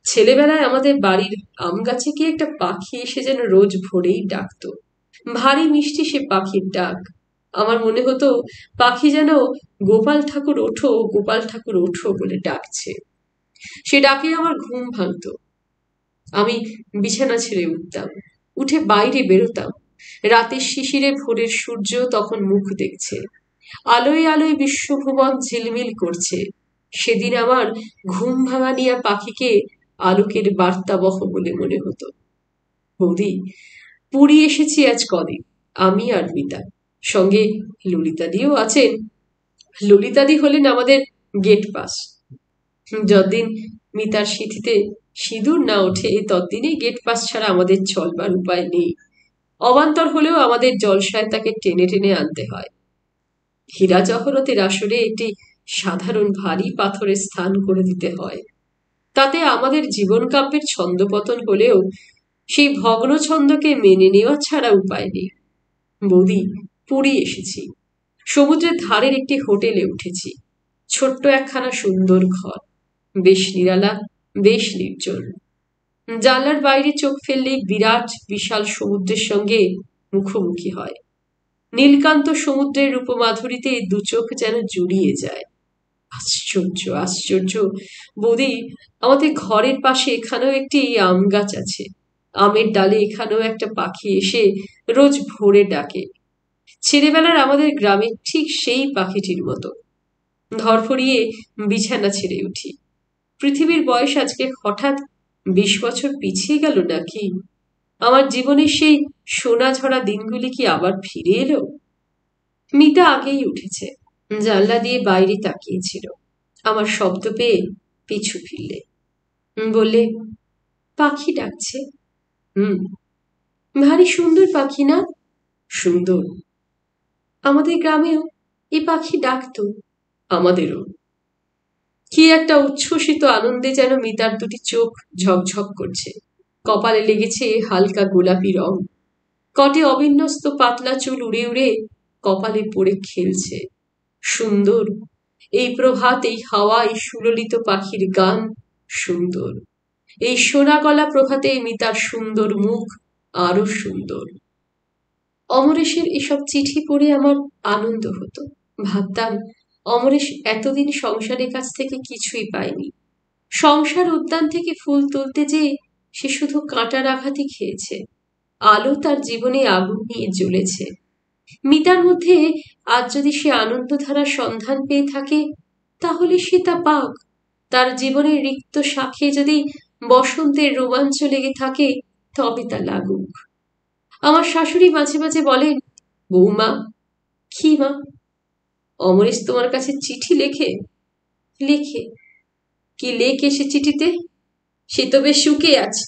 ছেলেবেলায় আমাদের বাড়ির আম গাছে কি একটা পাখি এসে যেন রোজ ভোরেই ডাকতো। ভারী মিষ্টি সে পাখির ডাক। আমার মনে হতো পাখি যেন গোপাল ঠাকুর ওঠো, গোপাল ঠাকুর ওঠো বলে ডাকছে। সে ডাকে আমার ঘুম ভাঙতো। আমি বিছানা ছেড়ে উঠতাম, উঠে বাইরে বেরোতাম। রাতের শিশিরে ভোরের সূর্য তখন মুখ দেখছে। আলোয় আলোয় বিশ্বভুবন ঝিলমিল করছে। সেদিন আমার ঘুম ভাঙানিয়া পাখিকে আলোকের বার্তাবহ বলে মনে হতো। বৌদি, পুরী এসেছি আজ কদিন, আমি আর মিতা। সঙ্গে ললিতাদিও আছেন। ললিতাদি হলেন আমাদের গেট পাস। যতদিন মিতার সিঁথিতে সিঁদুর না ওঠে ততদিনই গেট পাস ছাড়া আমাদের চলবার উপায় নেই। অবান্তর হলেও আমাদের জলসায় তাকে টেনে টেনে আনতে হয়। হীরা জহরতের আসরে একটি সাধারণ ভারী পাথরে স্থান করে দিতে হয়। তাতে আমাদের জীবন কাব্যের ছন্দপতন হলেও সেই ভগ্ন ছন্দকে মেনে নেওয়া ছাড়া উপায় নেই। বৌদি, পুরী এসেছি। সমুদ্রের ধারের একটি হোটেলে উঠেছি। ছোট্ট একখানা সুন্দর ঘর, বেশ নিরালা, বেশ নির্জন। জানলার বাইরে চোখ ফেললেই বিরাট বিশাল সমুদ্রের সঙ্গে মুখোমুখি হয়। নীলকান্ত সমুদ্রের রূপমাধুরীতে দু চোখ যেন জুড়িয়ে যায়। আশ্চর্য আশ্চর্য! বৌদি, আমাদের ঘরের পাশে এখানেও একটি আম গাছ আছে। আমের ডালে এখানেও একটা পাখি এসে রোজ ভোরে ডাকে। ছেলেবেলার আমাদের গ্রামে ঠিক সেই পাখিটির মতো। ধরফরিয়ে বিছানা ছেড়ে উঠি। পৃথিবীর বয়স আজকে হঠাৎ 20 বছর পিছিয়ে গেল নাকি? আমার জীবনের সেই সোনা ঝরা দিনগুলি কি আবার ফিরে এলো? মিতা আগেই উঠেছে, জানলা দিয়ে বাইরে তাকিয়েছিল। আমার শব্দ পেয়ে পিছু ফিরলে। বললে, পাখি ডাকছে। হুম। ভারী সুন্দর পাখি না? সুন্দর। আমাদের গ্রামেও এই পাখি ডাকতো। আমাদেরও। কি একটা উচ্ছ্বসিত আনন্দে যেন মিতার দুটি চোখ ঝকঝক করছে। কপালে লেগেছে হালকা গোলাপি রং। কটে অবিন্যস্ত পাতলা চুল উড়ে উড়ে কপালে পড়ে খেলছে। সুন্দর এই প্রভাত, এই হাওয়া, এই সুললিত পাখির গান সুন্দর। এই সোনা গলা প্রভাতে মিতার সুন্দর মুখ আরো সুন্দর। অমরেশের এসব চিঠি পড়ে আমার আনন্দ হতো। ভাবতাম, অমরেশ এতদিন সংসারের কাছ থেকে কিছুই পায়নি। সংসার উদ্যান থেকে ফুল তুলতে যেয়ে সে শুধু কাঁটার আঘাতই খেয়েছে। আলো তার জীবনে আগুন নিয়ে জ্বলেছে। মিতার মধ্যে আজ যদি সে আনন্দধারার সন্ধান পেয়ে থাকে, তাহলে সে তা পাক। তার জীবনের রিক্ত শাখে যদি বসন্তের রোমাঞ্চ লেগে থাকে, তবে তা লাগুক। আমার শাশুড়ি মাঝে মাঝে বলেন, বৌমা। কি মা? অমরেশ তোমার কাছে চিঠি লেখে? লেখে। কি লেখে সে চিঠিতে? সে তো বেশ সুখে আছে,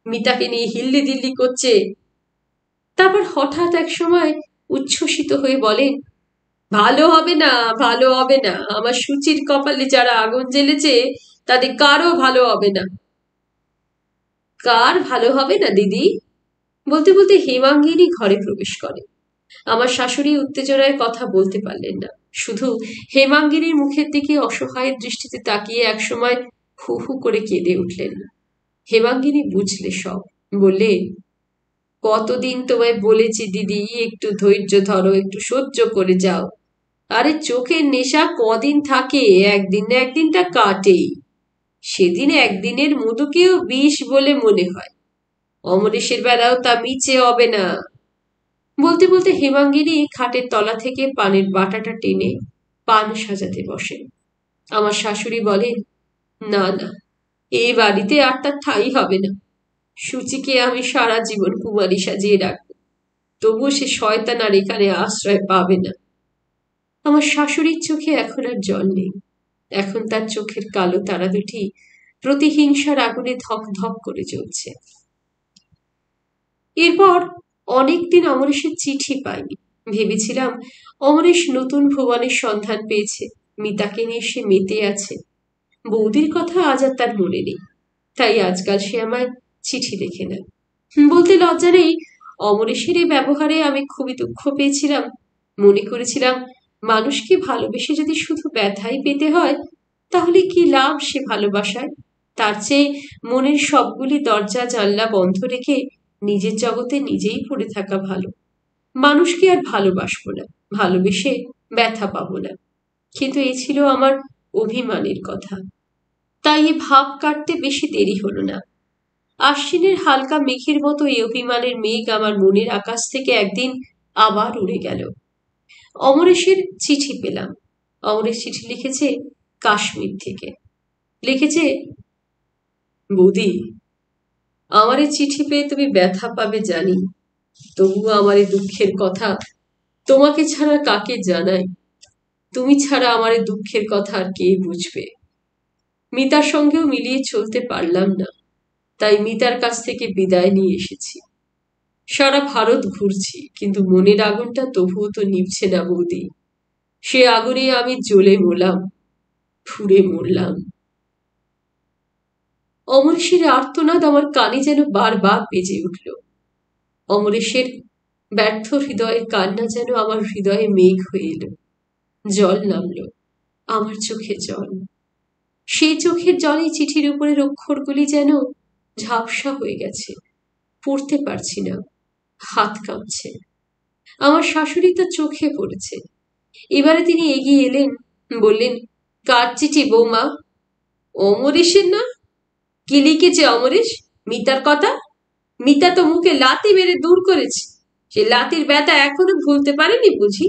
মিতাকে নিয়ে হিল্লি দিল্লি করছে। তারপর হঠাৎ এক সময় উচ্ছ্বসিত হয়ে বলেন, ভালো হবে না, ভালো হবে না। আমার সুচির কপালে যারা আগুন জ্বেলেছে তাদের কারো ভালো হবে না। কার ভালো হবে না দিদি? বলতে বলতে হেমাঙ্গিনী ঘরে প্রবেশ করে। আমার শাশুড়ি উত্তেজনায় কথা বলতে পারলেন না, শুধু হেমাঙ্গিনীর মুখের দিকে অসহায় দৃষ্টিতে তাকিয়ে একসময় হু হু করে কেঁদে উঠলেন। হেমাঙ্গিনী বুঝলে সব, বললে, কতদিন তোমায় বলেছি দিদি, একটু ধৈর্য ধরো, একটু সহ্য করে যাও। আরে চোখের নেশা কদিন থাকে, একদিন না একদিন তা কাটেই। সেদিন একদিনের মধুকেও বিষ বলে মনে হয়। অমরেশের বেলাও তা মিছে হবে না। বলতে বলতে হেমাঙ্গিনী খাটের তলা থেকে পানের বাটাটা টেনে পান সাজাতে বসেন। আমার শাশুড়ি বলেন, না না, এই বাড়িতে আর তার ঠাঁই হবে না। সুচিকে আমি সারা জীবন কুমারী সাজিয়ে রাখবো, তবুও সে শয়তান আর এখানে আশ্রয় পাবে না। আমার শাশুড়ির চোখে এখন আর জল নেই। এখন তার চোখের কালো তারা দুটি প্রতিহিংসার আগুনে ধক ধক করে জ্বলছে। এরপর অনেকদিন অমরেশের চিঠি পাইনি। ভেবেছিলাম অমরেশ নতুন ভুবনের সন্ধান পেয়েছে, মিতাকে নিয়ে সে মেতে আছে। বৌদির কথা আজ আর তার মনে নেই, তাই আজকাল সে আমায় চিঠি লেখে না। বলতে লজ্জা নেই, অমরেশের এই ব্যবহারে আমি খুবই দুঃখ পেয়েছিলাম। মনে করেছিলাম মানুষকে ভালোবেসে যদি শুধু ব্যথাই পেতে হয়, তাহলে কি লাভ সে ভালোবাসায়? তার চেয়ে মনের সবগুলি দরজা জানলা বন্ধ রেখে নিজের জগতে নিজেই পড়ে থাকা ভালো। মানুষকে আর ভালোবাসবো না, ভালোবেসে ব্যথা পাবো না। কিন্তু এই ছিল আমার অভিমানের কথা। তাই এ ভাব কাটতে বেশি দেরি হলো না। আশ্বিনের হালকা মেঘের মতো এই অভিমানের মেঘ আমার মনের আকাশ থেকে একদিন আবার উড়ে গেল। অমরেশের চিঠি পেলাম। অমরেশ চিঠি লিখেছে কাশ্মীর থেকে। লিখেছে, বৌদি, আমার এই চিঠি পেয়ে তুমি ব্যথা পাবে জানি, তবুও আমার এই দুঃখের কথা তোমাকে ছাড়া কাকে জানাই? তুমি ছাড়া আমার এই দুঃখের কথা আর কে বুঝবে? মিতার সঙ্গেও মিলিয়ে চলতে পারলাম না, তাই মিতার কাছ থেকে বিদায় নিয়ে এসেছি। সারা ভারত ঘুরছি, কিন্তু মনের আগুনটা তবুও তো নিভছে না বৌদি। সে আগুনে আমি জ্বলে মরলাম, পুড়ে মরলাম। অমরেশের আর্তনাদ আমার কানে যেন বারবার বেজে উঠল। অমরেশের ব্যর্থ হৃদয়ের কান্না যেন আমার হৃদয়ে মেঘ হয়ে এলো। জল নামলো, আমার চোখে জল। সেই চোখের জলে চিঠির উপরের অক্ষরগুলি যেন ঝাপসা হয়ে গেছে, পড়তে পারছি না, হাত কাঁপছে। আমার শাশুড়ি তো চোখে পড়েছে। এবারে তিনি এগিয়ে এলেন, বললেন, কার চিঠি বৌমা? অমরেশের না? কি লিখেছে অমরেশ? মিতার কথা? মিতা তো মুখে লাথি মেরে দূর করেছে। সে লাথির ব্যথা এখনো ভুলতে পারেনি বুঝি?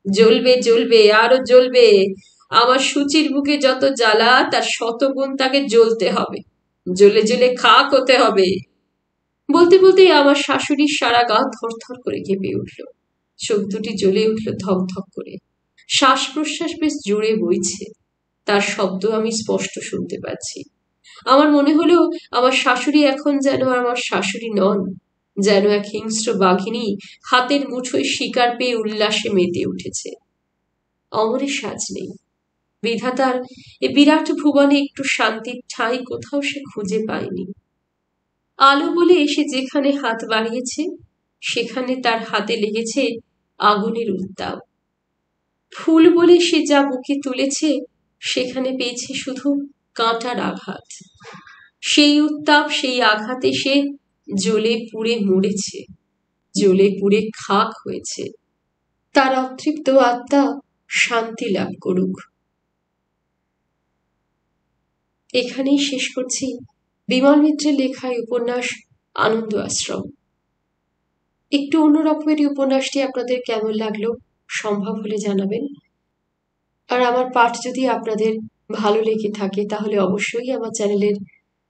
জ্বলবে জ্বলবে, আরো জ্বলবে। আমার সুচির বুকে যত জ্বালা, তার শতগুণ তাকে জ্বলতে হবে, জ্বলে জ্বলে খাক হতে হবে। বলতে বলতে আমার শাশুড়ির সারা গা থরথর করে কেঁপে উঠল। চোখ দুটি জ্বলে উঠল ধক ধক করে। শ্বাস প্রশ্বাস বেশ জোরে বইছে, তার শব্দ আমি স্পষ্ট শুনতে পাচ্ছি। আমার মনে হলো আমার শাশুড়ি এখন যেন আর আমার শাশুড়ি নন, যেন এক হিংস্র বাঘিনী হাতের মুঠোয় শিকার পেয়ে উল্লাসে মেতে উঠেছে। অমরের সাজ নেই। বিধাতার এ বিরাট ভুবনে একটু শান্তির ঠাঁই কোথাও সে খুঁজে পায়নি। আলো বলে এসে যেখানে হাত বাড়িয়েছে, সেখানে তার হাতে লেগেছে আগুনের উত্তাপ। ফুল বলে সে যা বুকে তুলেছে, সেখানে পেয়েছে শুধু কাঁটার আঘাত। সেই উত্তাপ, সেই আঘাতে সে জ্বলে পুড়ে মরেছে, জ্বলে পুড়ে খাক হয়েছে। তার অতৃপ্ত আত্মা শান্তি লাভ করুক। এখানেই শেষ করছি বিমল মিত্রের লেখা উপন্যাস আনন্দ আশ্রম। একটু অন্যরকমের উপন্যাসটি আপনাদের কেমন লাগলো সম্ভব হলে জানাবেন। আর আমার পাঠ যদি আপনাদের ভালো লেগে থাকে, তাহলে অবশ্যই আমার চ্যানেলের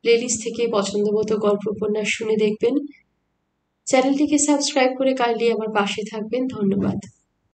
প্লেলিস্ট থেকে পছন্দ মতো গল্প উপন্যাস শুনে দেখবেন। চ্যানেলটিকে সাবস্ক্রাইব করে কাইন্ডলি আমার পাশে থাকবেন। ধন্যবাদ।